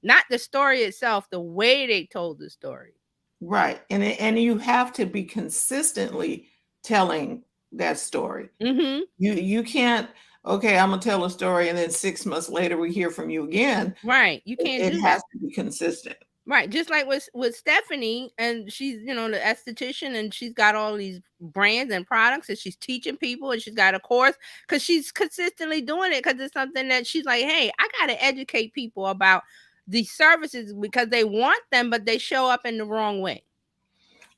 Not the story itself, the way they told the story. Right. And you have to be consistently telling that story. You can't, okay, I'm gonna tell a story and then 6 months later we hear from you again. Right. You can't do that. It has to be consistent. Right. Just like with Stephanie, and she's, the esthetician, and she's got all these brands and products, and she's teaching people, and she's got a course because she's consistently doing it because it's something that she's like, hey, I got to educate people about these services because they want them, but they show up in the wrong way.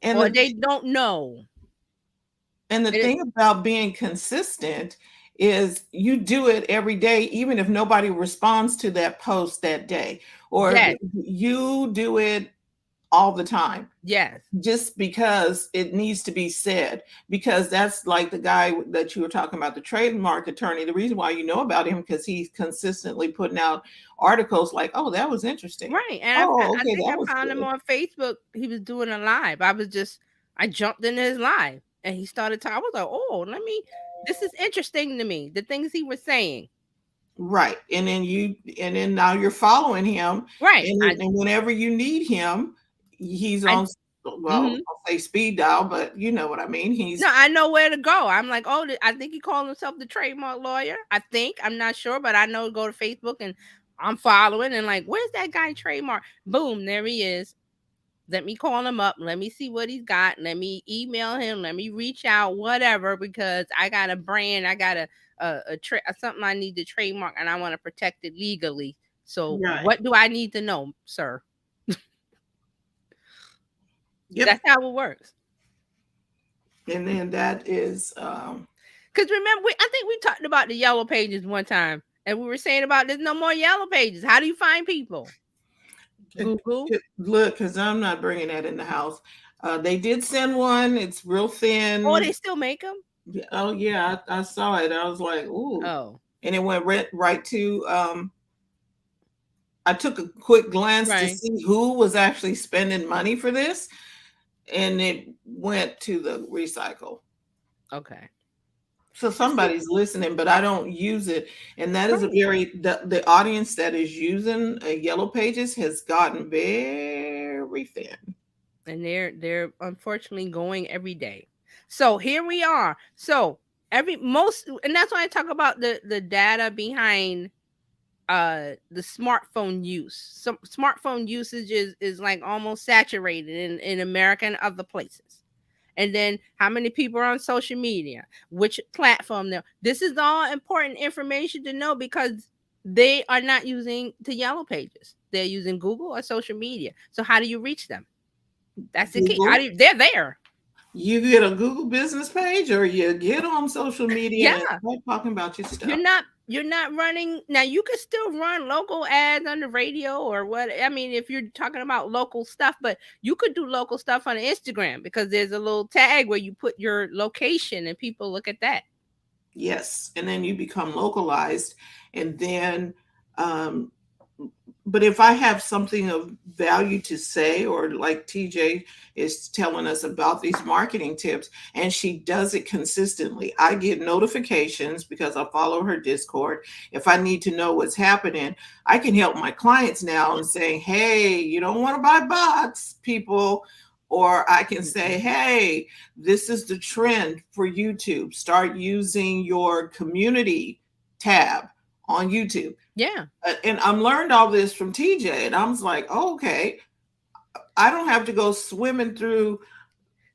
Or they don't know. And the thing about being consistent is you do it every day, even if nobody responds to that post that day, or you do it all the time. Yes. Just because it needs to be said, because that's like the guy that you were talking about, the trademark attorney. The reason why you know about him, because he's consistently putting out articles like, oh, that was interesting. Right. And I think I found him on Facebook. He was doing a live. I jumped into his live and he started talking. I was like, oh, this is interesting to me, the things he was saying. Right. And then now you're following him. Right. And whenever you need him, he's on, I'll say speed dial, but you know what I mean. I know where to go. I'm like, oh, I think he called himself the trademark lawyer. I'm not sure, but I know, go to Facebook and I'm following and like, where's that guy trademark? Boom, there he is. Let me call him up. Let me see what he's got. Let me email him. Let me reach out, whatever, because I got a brand. I got something I need to trademark, and I want to protect it legally. So Right. what do I need to know, sir? Yep. That's how it works. And then that is because remember, I think we talked about the yellow pages one time, and we were saying about there's no more yellow pages. How do you find people? Google. Look, because I'm not bringing that in the house. They did send one. It's real thin. Oh, they still make them? Oh yeah, I saw it. I was like, ooh. Oh. And it went right to I took a quick glance to see who was actually spending money for this, and it went to the recycle. Okay. So somebody's listening, but I don't use it. And that is a the audience that is using Yellow Pages has gotten very thin. And they're unfortunately going every day. So here we are. So and that's why I talk about the data behind the smartphone use. Some smartphone usage is like almost saturated in America and other places. And then how many people are on social media, which platform they're. This is all important information to know because they are not using the Yellow Pages. They're using Google or social media. So how do you reach them? That's the key. They're there. You get a Google business page or you get on social media and start talking about your stuff. You're not running now. You can still run local ads on the radio or what. I mean, if you're talking about local stuff, but you could do local stuff on Instagram because there's a little tag where you put your location and people look at that. Yes, and then you become localized, and then but if I have something of value to say, or like TJ is telling us about these marketing tips, and she does it consistently, I get notifications because I follow her Discord. If I need to know what's happening, I can help my clients now and saying, hey, you don't want to buy bots, people. Or I can say, hey, this is the trend for YouTube. Start using your community tab on YouTube. Yeah. And I'm learned all this from TJ. And I was like, oh, okay, I don't have to go swimming through.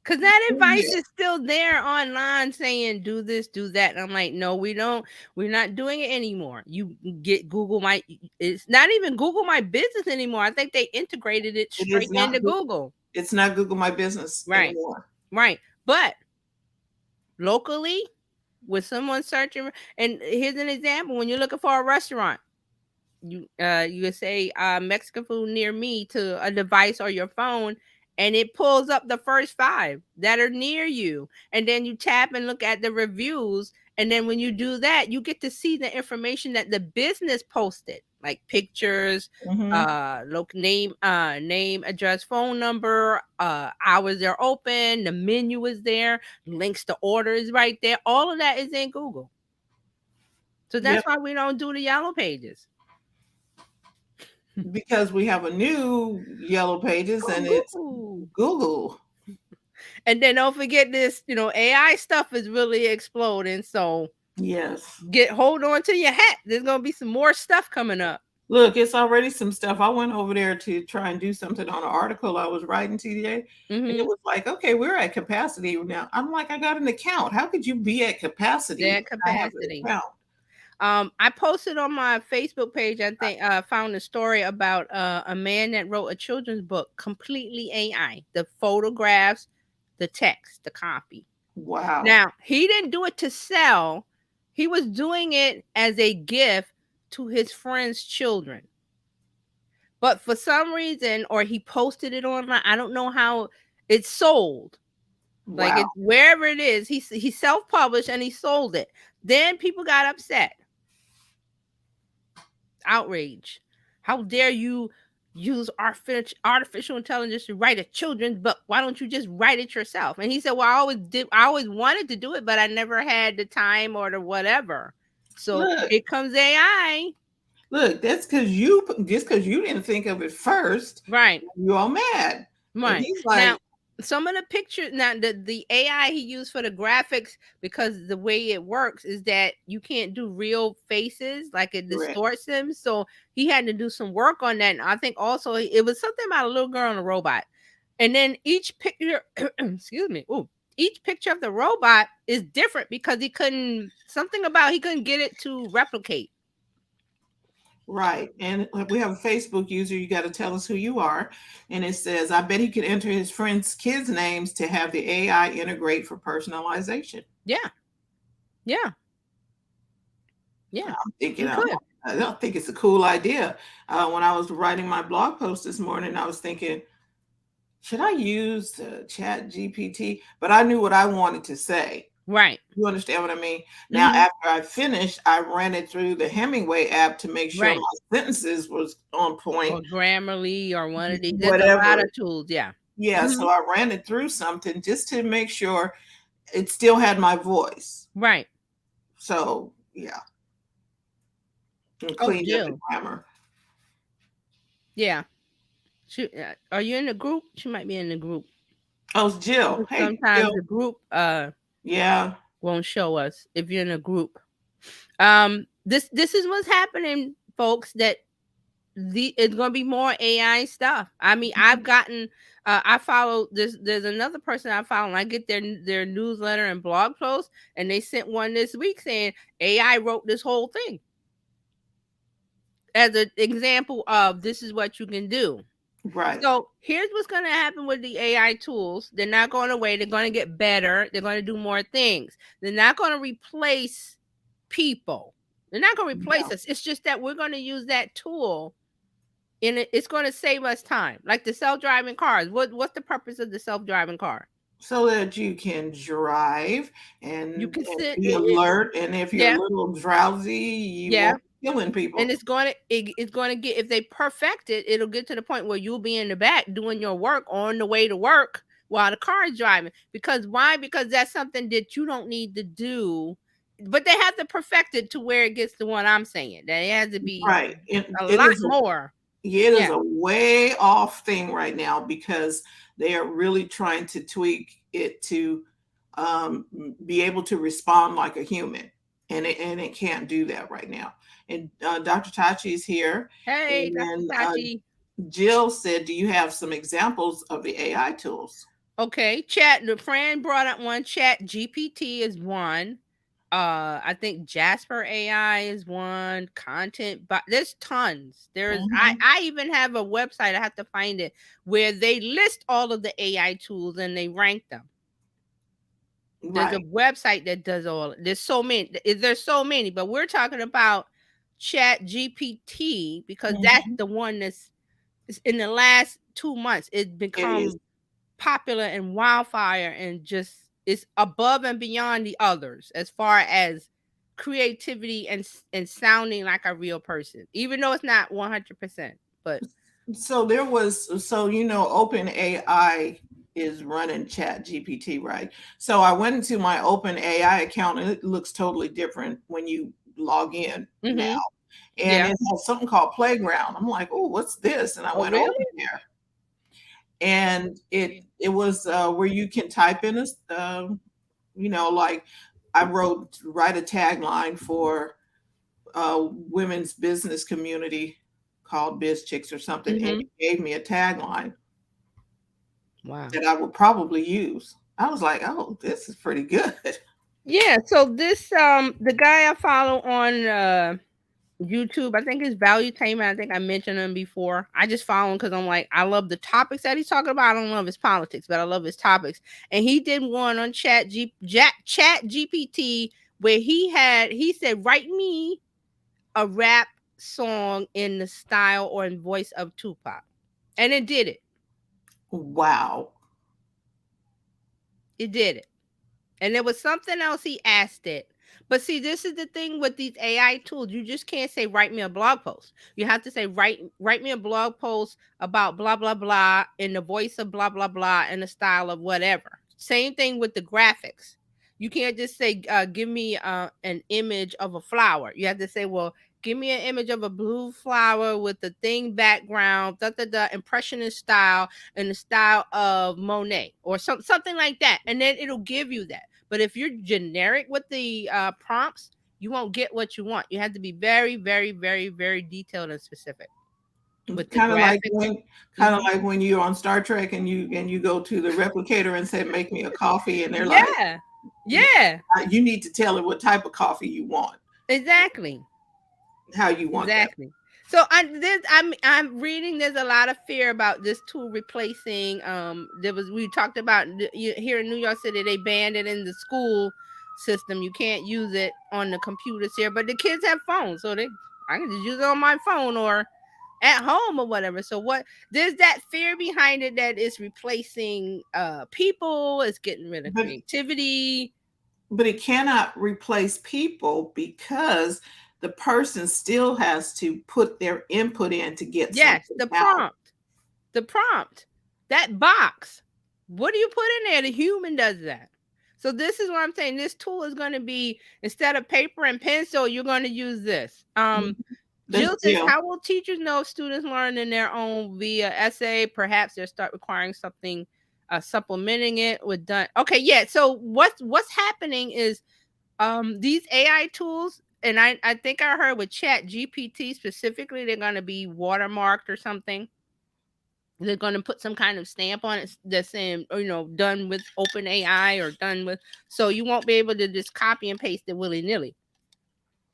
Because that advice is still there online saying, do this, do that. And I'm like, no, we don't. We're not doing it anymore. You get Google it's not even Google My Business anymore. I think they integrated it straight into Google. It's not Google My Business anymore. Right. But locally, with someone searching, and here's an example: when you're looking for a restaurant, you say Mexican food near me to a device or your phone, and it pulls up the first 5 that are near you, and then you tap and look at the reviews, and then when you do that, you get to see the information that the business posted, like pictures, name, address, phone number, hours they're open, the menu is there, links to orders right there. All of that is in Google. So that's why we don't do the Yellow Pages. Because we have a new Yellow Pages and it's Google. And then don't forget this, AI stuff is really exploding. So yes, hold on to your hat. There's gonna be some more stuff coming up. Look, it's already some stuff. I went over there to try and do something on an article I was writing today. And it was like, okay, we're at capacity now. I'm like, I got an account. How could you be at capacity? At capacity. I posted on my Facebook page, I think, found a story about a man that wrote a children's book, completely AI. The photographs, the text, the copy. Wow. Now, he didn't do it to sell. He was doing it as a gift to his friends' children. But for some reason, or he posted it online, I don't know how it sold. Wow. Like wherever it is, he self-published and he sold it. Then people got upset. Outrage. How dare you use artificial intelligence to write a children's book? Why don't you just write it yourself? And he said, well, I always wanted to do it, but I never had the time or the whatever. So here comes AI. Look, that's because you didn't think of it first. Right. You're all mad. Right. And he's like, now, some of the pictures, now the AI he used for the graphics, because the way it works is that you can't do real faces, like it distorts them. So he had to do some work on that. And I think also it was something about a little girl and a robot. And then each picture, excuse me, each picture of the robot is different because he couldn't get it to replicate. Right. And we have a Facebook user. You got to tell us who you are. And it says, I bet he could enter his friends' kids' names to have the AI integrate for personalization. Yeah. Yeah. Yeah. I'm thinking, I don't think it's a cool idea. When I was writing my blog post this morning, I was thinking, should I use Chat GPT? But I knew what I wanted to say. Right. You understand what I mean? Now, after I finished, I ran it through the Hemingway app to make sure my sentences was on point. Or Grammarly or one of these. There's Whatever. a lot of tools. Yeah. Yeah. So I ran it through something just to make sure it still had my voice. Right. So, yeah. And cleaned up the grammar. Yeah. Are you in the group? She might be in the group. Oh, it's Jill. Hey, sometimes Jill. the group yeah won't show us if you're in a group. This is what's happening, folks, that it's gonna be more AI stuff. I mean, I've gotten I follow this, there's another person I follow, and I get their newsletter and blog posts, and they sent one this week saying AI wrote this whole thing as an example of this is what you can do. Right. So here's what's going to happen with the AI tools. They're not going away. They're going to get better. They're going to do more things. They're not going to replace people. They're not going to replace us. It's just that we're going to use that tool and it's going to save us time. Like the self-driving cars. What's the purpose of the self-driving car? So that you can drive and you can be alert. And if you're a little drowsy, you won't be killing people. And it's going to get, if they perfect it, it'll get to the point where you'll be in the back doing your work on the way to work while the car is driving. Because why? Because that's something that you don't need to do. But they have to perfect it to where it gets to what I'm saying. That it has to be right. a lot more. Yeah, it is a way off thing right now because they are really trying to tweak it to be able to respond like a human. And it can't do that right now. And Dr. Tachi is here. Hey, and Dr. Tachi. Jill said, do you have some examples of the AI tools? Okay, the friend brought up one. Chat GPT is one. I think Jasper AI is one. Content, but there's tons. I even have a website, I have to find it, where they list all of the AI tools and they rank them. There's a website that does all. There's so many, but we're talking about Chat GPT because that's the one that's in the last 2 months. It's become popular and wildfire and just it's above and beyond the others as far as creativity and sounding like a real person, even though it's not 100%. But so there was, Open AI is running Chat GPT, right? So I went into my Open AI account and it looks totally different when you log in now. And it has something called Playground. I'm like, oh, what's this? And I went over there. And it was where you can type in like I write a tagline for women's business community called Bizchicks or something, and it gave me a tagline. Wow. That I would probably use. I was like, oh, this is pretty good. Yeah. So this the guy I follow on YouTube, I think it's Value Tamer. I think I mentioned him before. I just follow him because I'm like, I love the topics that he's talking about. I don't love his politics, but I love his topics. And he did one on Chat GPT where he said, write me a rap song in the style or in voice of Tupac. And it did it. Wow. It did it. And there was something else he asked it. But see, this is the thing with these AI tools. You just can't say, write me a blog post. You have to say, write me a blog post about blah, blah, blah, in the voice of blah, blah, blah, in the style of whatever. Same thing with the graphics. You can't just say, give me an image of a flower. You have to say, well, give me an image of a blue flower with the thing background, impressionist style, and the style of Monet or something like that. And then it'll give you that. But if you're generic with the prompts, you won't get what you want. You have to be very, very, very, very detailed and specific. with the Kind of like graphics. when, like when you're on Star Trek and you go to the replicator and say, "Make me a coffee," and they're like, Yeah, "You need to tell it what type of coffee you want, exactly. how you want that." Exactly. So I'm reading. There's a lot of fear about this tool replacing. We talked about here in New York City, they banned it in the school system. You can't use it on the computers here, but the kids have phones, so I can just use it on my phone or at home or whatever. So there's that fear behind it that it's replacing people. It's getting rid of But creativity. but it cannot replace people because the person still has to put their input in to get Yes, something the out. prompt, that box. What do you put in there? The human does that. So this is what I'm saying. This tool is going to be, instead of paper and pencil, you're going to use this. That's Jill says, Jill. how will teachers know if students learn in their own via essay? Perhaps they'll start requiring something, supplementing it with done. Okay, yeah. So what's happening is these AI tools, and I think I heard with Chat GPT specifically, they're going to be watermarked or something. They're going to put some kind of stamp on it that's saying, done with open AI or done with, so you won't be able to just copy and paste it willy-nilly.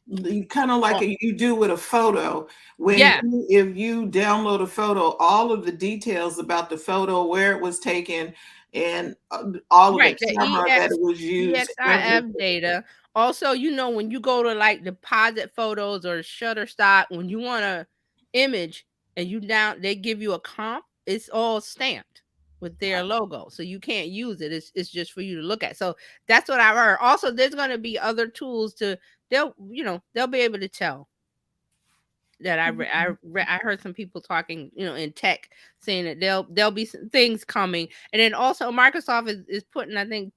You kind of like you do with a photo. Yeah. If you download a photo, all of the details about the photo, where it was taken, and all of Right, the the camera that it was used, EXIF data. Also, when you go to like deposit photos or Shutterstock, when you want a image and they give you a comp, it's all stamped with their logo, so you can't use it. It's just for you to look at. So that's what I heard. Also, there's going to be other tools they'll be able to tell. That I heard some people talking, in tech, saying that there'll be some things coming, and then also Microsoft is putting, I think,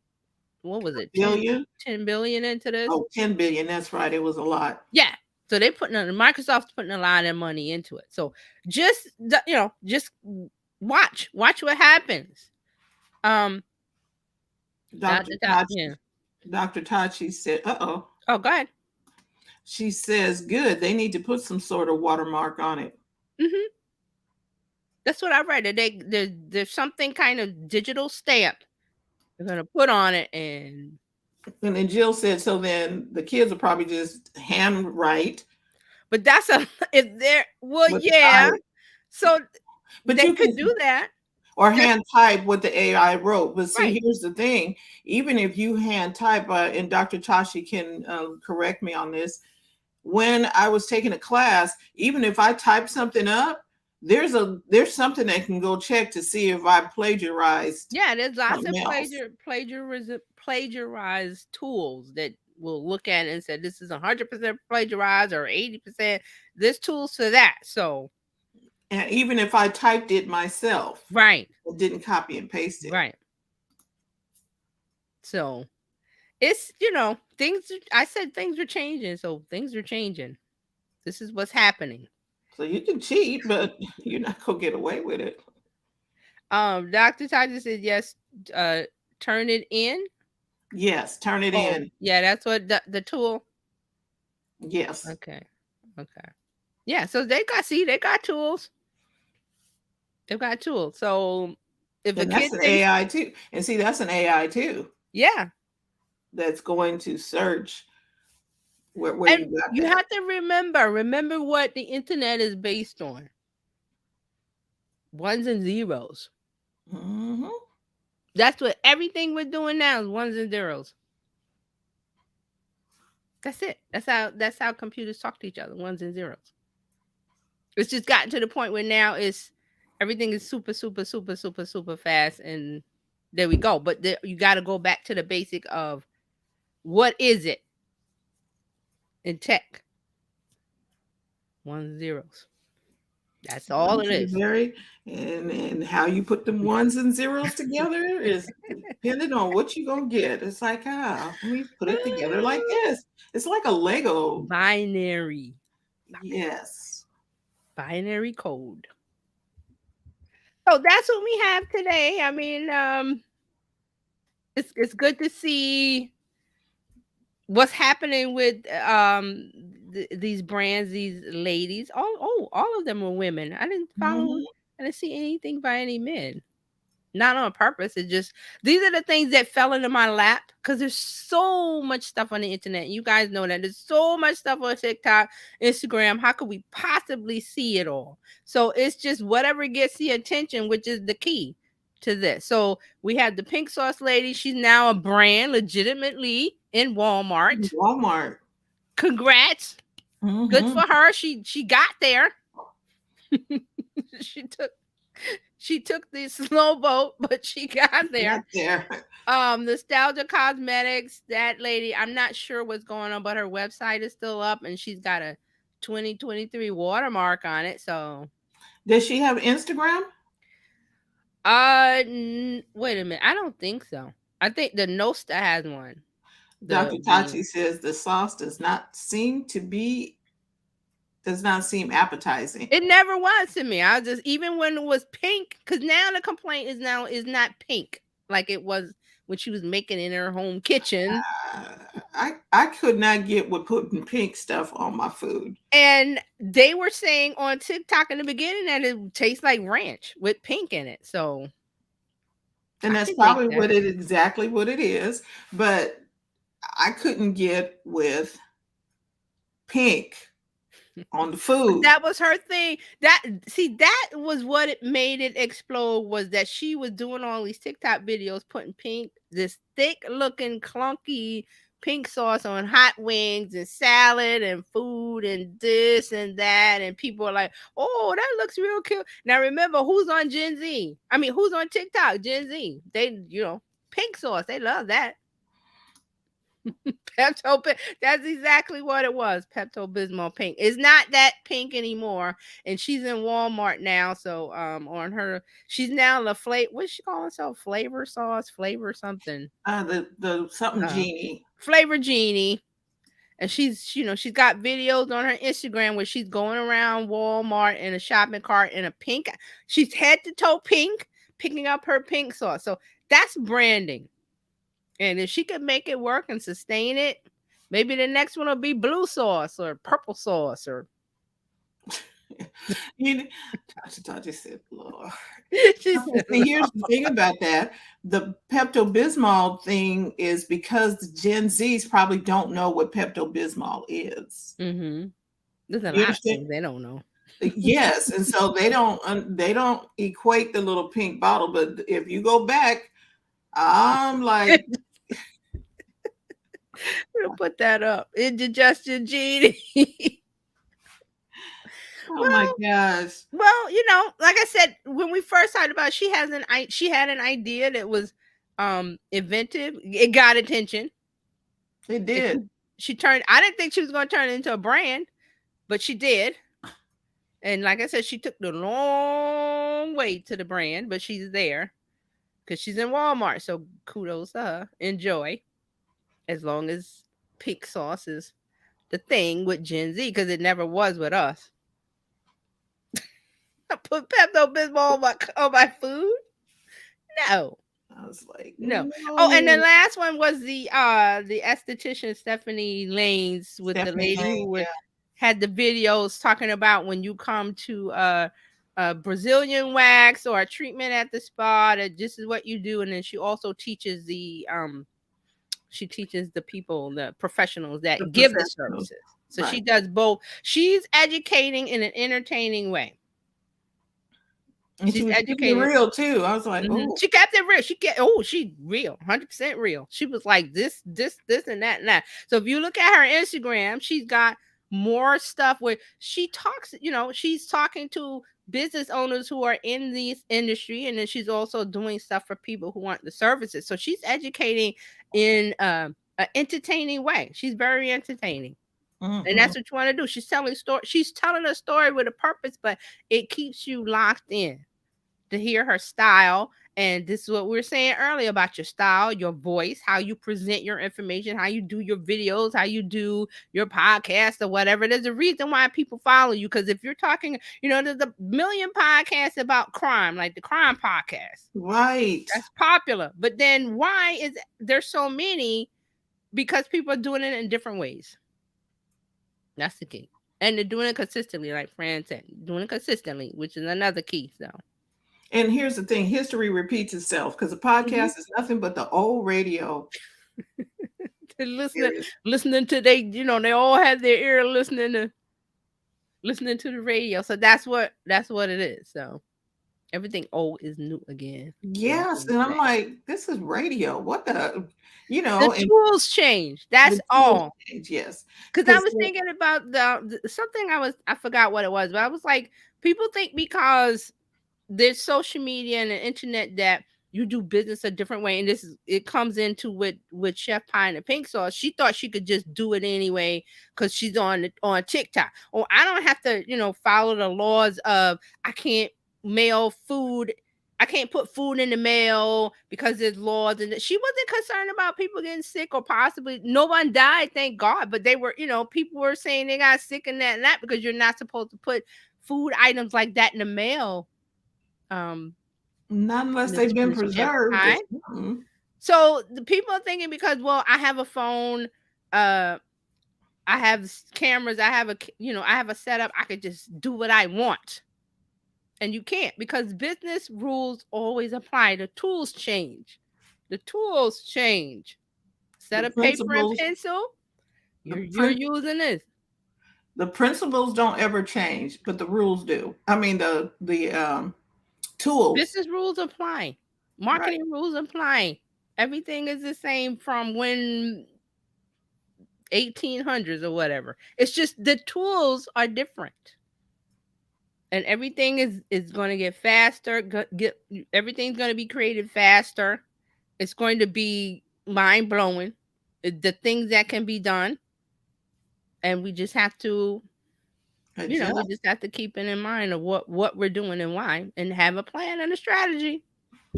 what was it, 10 billion into this? Oh, 10 billion. That's right. It was a lot. Yeah. So Microsoft's putting a lot of money into it. So just watch what happens. Dr. Tachi said, Oh, go ahead. She says, good. They need to put some sort of watermark on it. Mm-hmm. That's what I read. There's something kind of digital stamp they're gonna put on it, and then Jill said, so then the kids will probably just handwrite. But that's if they're yeah. So but they you could do that. Or hand type what the AI wrote. But see, here's the thing. Even if you hand type, and Dr. Tashi can correct me on this, when I was taking a class, even if I type something up, there's something that can go check to see if I plagiarized. Yeah, there's lots of plagiarized tools that will look at it and say this is 100% plagiarized or 80%. There's tools for that. So, and even if I typed it myself, right, it didn't copy and paste it, right. So, it's things. I said things are changing, so things are changing. This is what's happening. So you can cheat, but you're not gonna get away with it. Dr. Tyson said yes. Turn it in. Yes, turn it in. Yeah, that's what the tool. Yes. Okay. Yeah, so they got tools. They've got tools. So if the that's an AI too, and see, that's an AI too. Yeah. That's going to search where you have to remember what the internet is based on. Ones and zeros. Mm-hmm. That's what everything we're doing now is ones and zeros. That's it. That's how computers talk to each other, ones and zeros. It's just gotten to the point where now everything is super, super, super, super, super fast, and there we go. But you got to go back to the basic of what is it in tech? Ones and zeros. That's all it is. And how you put them ones and zeros together is depending on what you're gonna get. It's like, let me put it together like this. It's like a Lego. Binary. Yes. Binary code. So that's what we have today. I mean, it's good to see what's happening with these brands, these ladies, all of them were women. I didn't follow. Mhm. I didn't see anything by any men. Not on purpose. It's just these are the things that fell into my lap because there's so much stuff on the internet. You guys know that there's so much stuff on TikTok, Instagram. How could we possibly see it all? So it's just whatever gets the attention, which is the key to this. So we have the pink sauce lady. She's now a brand legitimately in Walmart. Walmart. Congrats. Good for her. She got there. She took the slow boat, but she got there. Nostalgia Cosmetics, that lady, I'm not sure what's going on, but her website is still up and she's got a 2023 watermark on it. So does she have Instagram? Wait a minute. I don't think so. I think the Nosta has one. Dr. Tachi says the sauce does not seem appetizing. It never was to me. I was just, even when it was pink, because now the complaint is not pink like it was when she was making it in her home kitchen. I could not get with putting pink stuff on my food. And they were saying on TikTok in the beginning that it tastes like ranch with pink in it. So, and that's probably exactly what it is. But I couldn't get with pink on the food. That was her thing. That was what it made it explode, was that she was doing all these TikTok videos putting this thick looking clunky pink sauce on hot wings and salad and food and this and that, and people are like, oh, that looks real cute. Now remember, who's on Gen Z? I mean, who's on TikTok? Gen Z. They, pink sauce, they love that. That's exactly what it was. Pepto-Bismol pink. It's not that pink anymore, and she's in Walmart now. So on her, she's now the flavor. What's she calling herself? Flavor sauce, flavor something. The something genie. Flavor genie. And she's got videos on her Instagram where she's going around Walmart in a shopping cart in a pink. She's head to toe pink, picking up her pink sauce. So that's branding. And if she could make it work and sustain it, maybe the next one will be blue sauce or purple sauce or. Tasha said, Lord. Here's the thing about that. The Pepto-Bismol thing is because the Gen Zs probably don't know what Pepto-Bismol is. Mm-hmm. There's a lot of things they don't know. Yes, and so they don't equate the little pink bottle. But if you go back, I'm like, we'll put that up. Indigestion genie. Oh my gosh. Well, like I said, when we first talked about it, she had an idea that was inventive. It got attention. It did. I didn't think she was going to turn it into a brand, but she did. And like I said, she took the long way to the brand, but she's there because she's in Walmart. So kudos to her. Enjoy. As long as pink sauce is the thing with Gen Z, because it never was with us. I put Pepto-Bismol on my food? No. I was like, no. Oh, and the last one was the esthetician Stephanie Lanes with the lady who had the videos talking about when you come to a Brazilian wax or a treatment at the spa, that this is what you do. And then she also teaches the people, the professionals that give the services. So she does both. She's educating in an entertaining way. And she's educating real too. I was like, oh, she kept it real. She's real, 100% real. She was like this, and that, and that. So if you look at her Instagram, she's got more stuff where she talks, she's talking to business owners who are in this industry, and then she's also doing stuff for people who want the services. So she's educating in an entertaining way. She's very entertaining. Mm-hmm. And that's what you want to do. She's telling a story with a purpose, but it keeps you locked in to hear her style. And this is what we were saying earlier about your style, your voice, how you present your information, how you do your videos, how you do your podcast or whatever. There's a reason why people follow you. Because if you're talking, there's a million podcasts about crime, like the crime podcast. Right. That's popular. But then why is there so many? Because people are doing it in different ways. That's the key. And they're doing it consistently, like Fran said, doing it consistently, which is another key. So, And here's the thing, history repeats itself because a podcast is nothing but the old radio. listening, listening to they, they all have their ear listening to the radio. So that's what it is. So everything old is new again. Yes, and I'm like, this is radio. What the, the tools change. That's all. Change, yes. Because I was thinking about the something I forgot what it was, but I was like, people think because there's social media and the internet that you do business a different way, and it comes into with Chef Pie and the pink sauce. She thought she could just do it anyway because she's on TikTok. Or I don't have to follow the laws of I can't mail food. I can't put food in the mail because there's laws, and she wasn't concerned about people getting sick or possibly no one died, thank God. But they were, people were saying they got sick and that because you're not supposed to put food items like that in the mail. Not unless they've been preserved. So the people are thinking because, well, I have a phone, I have cameras, I have a setup, I could just do what I want. And you can't, because business rules always apply. The tools change. Instead of paper and pencil, you're using this. The principles don't ever change, but the rules do. I mean, the tools. Business rules apply. Marketing rules apply. Everything is the same from when 1800s or whatever. It's just the tools are different. And everything is going to get faster. Everything's going to be created faster. It's going to be mind-blowing. The things that can be done. And we just have to, we just have to keep it in mind of what we're doing and why, and have a plan and a strategy.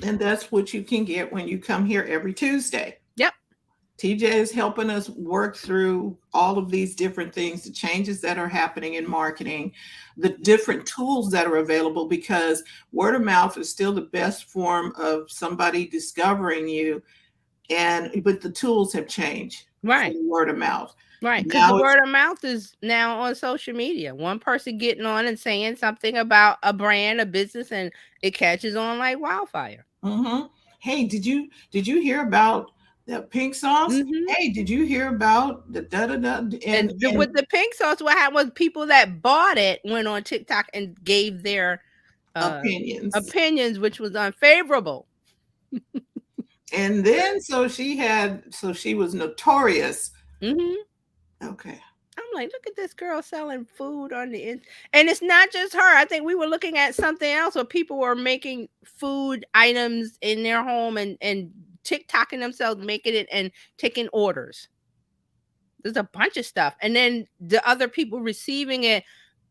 And that's what you can get when you come here every Tuesday. Yep. TJ is helping us work through all of these different things, the changes that are happening in marketing, the different tools that are available, because word of mouth is still the best form of somebody discovering you. But the tools have changed. Right. For word of mouth. Right. Because the word of mouth is now on social media. One person getting on and saying something about a brand, a business, and it catches on like wildfire. Mm-hmm. Hey, did you hear about the pink sauce? Mm-hmm. Hey, did you hear about the da-da-da? And with the pink sauce, what happened was people that bought it went on TikTok and gave their opinions, which was unfavorable. And then so she was notorious. Mm-hmm. Okay. I'm like, look at this girl selling food on the internet. And it's not just her. I think we were looking at something else where people were making food items in their home and TikToking themselves, making it and taking orders. There's a bunch of stuff. And then the other people receiving it,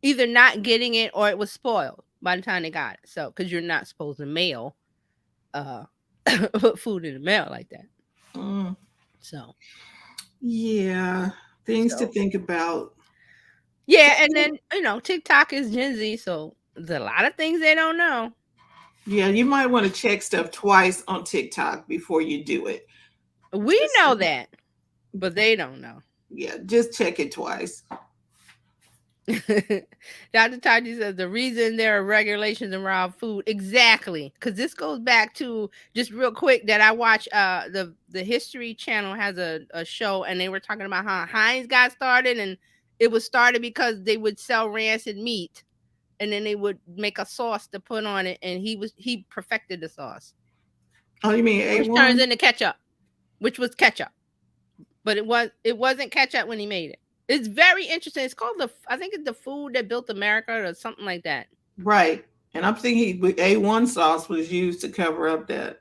either not getting it or it was spoiled by the time they got it. So, because you're not supposed to mail put food in the mail like that. So. Yeah. Things to think about. Yeah, and then TikTok is Gen Z, so there's a lot of things they don't know. Yeah, you might want to check stuff twice on TikTok before you do it. We know that, but they don't know. Yeah, just check it twice. Dr. Taji says the reason there are regulations around food, exactly, because this goes back to, just real quick, that I watch the History Channel has a show, and they were talking about how Heinz got started, and it was started because they would sell rancid meat, and then they would make a sauce to put on it, and he perfected the sauce. Oh, you mean which turns into ketchup, which was ketchup, but it wasn't ketchup when he made it. It's very interesting. It's called I think it's The Food That Built America or something like that. Right. And I'm thinking A1 sauce was used to cover up that.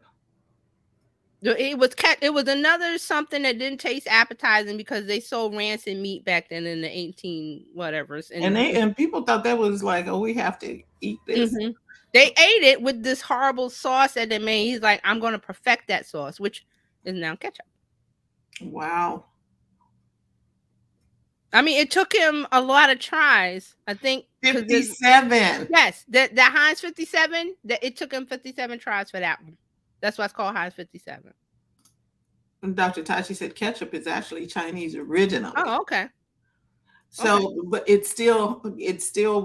It was another something that didn't taste appetizing because they sold rancid meat back then in the 18 whatevers. And people thought that was like, oh, we have to eat this. Mm-hmm. They ate it with this horrible sauce that they made. He's like, I'm going to perfect that sauce, which is now ketchup. Wow. I mean, it took him a lot of tries. I think 57. Yes, the Heinz 57. It took him 57 tries for that one. That's why it's called Heinz 57. And Dr. Tachi said ketchup is actually Chinese original. Oh, okay. So, but it's still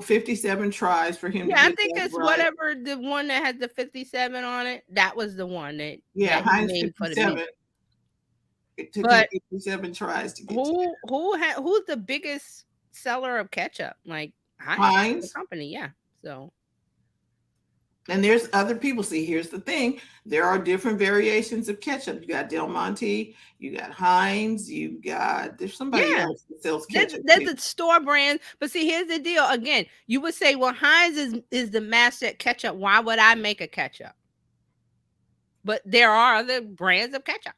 57 tries for him to Yeah, I get think that it's right. whatever the one that has the 57 on it. That was the one that Yeah, that he Heinz made for the 57. music. It took him But 57 tries to get to that. who's the biggest seller of ketchup? Like Heinz, the Heinz. company, yeah. So And there's other people. See, here's the thing. There are different variations of ketchup. You got Del Monte, you got Heinz, there's somebody yeah, else that sells there's ketchup there's too. a store brand. But see, here's the deal. Again, you would say, well, Heinz is the master at ketchup. Why would I make a ketchup? But there are other brands of ketchup.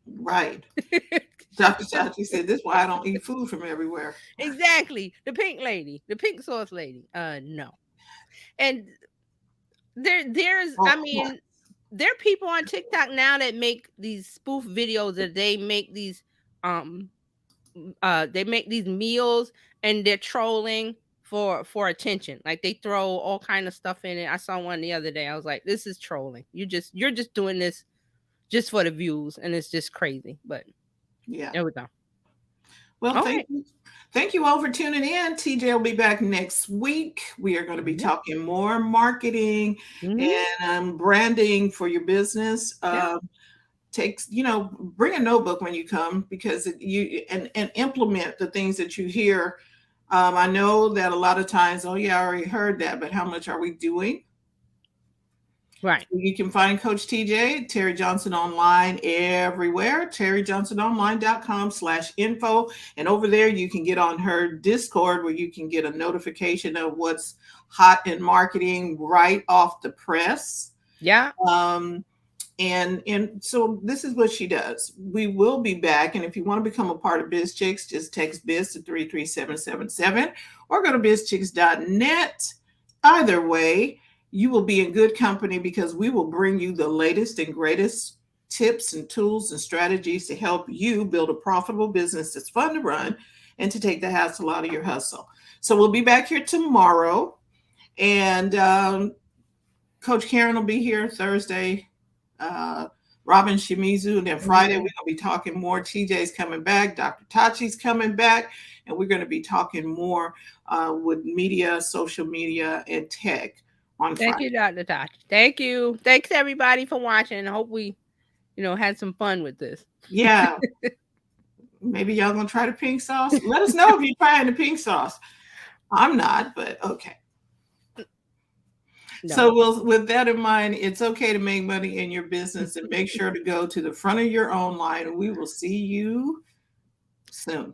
Right. Dr. Chachi said, this is why I don't eat food from everywhere. Exactly. The pink lady, the pink sauce lady. No. And there's Oh, I mean, there are people on TikTok now that make these spoof videos that um they make these meals and they're trolling for attention. Like they throw all kind of stuff in it. I saw one the other day. I was like, this is trolling. You're just doing this just for the views, and it's just crazy. But yeah. there we go. Well, All thank right. you. Thank you all for tuning in. TJ will be back next week. We are going to be talking more marketing and branding for your business. Bring a notebook when you come because and implement the things that you hear. I know that a lot of times, oh yeah, I already heard that, but how much are we doing? Right. You can find Coach TJ, Terry Johnson Online everywhere, terryjohnsononline.com/info. And over there, you can get on her Discord where you can get a notification of what's hot in marketing right off the press. Yeah. And so this is what she does. We will be back. And if you want to become a part of Bizchicks, just text Biz to 33777 or go to bizchicks.net. Either way, you will be in good company because we will bring you the latest and greatest tips and tools and strategies to help you build a profitable business that's fun to run and to take the hassle out of your hustle. So we'll be back here tomorrow. And Coach Karen will be here Thursday. Robin Shimizu, and then Friday we're going to be talking more. TJ's coming back, Dr. Tachi's coming back, and we're going to be talking more with media, social media, and tech on Thank Friday. you, Dr. Tachi. Thank you. Thanks everybody for watching. I hope we, had some fun with this. Yeah. Maybe y'all gonna try the pink sauce. Let us know if you're trying the pink sauce. I'm not, but okay. No. So with that in mind, it's okay to make money in your business and make sure to go to the front of your own line, and we will see you soon.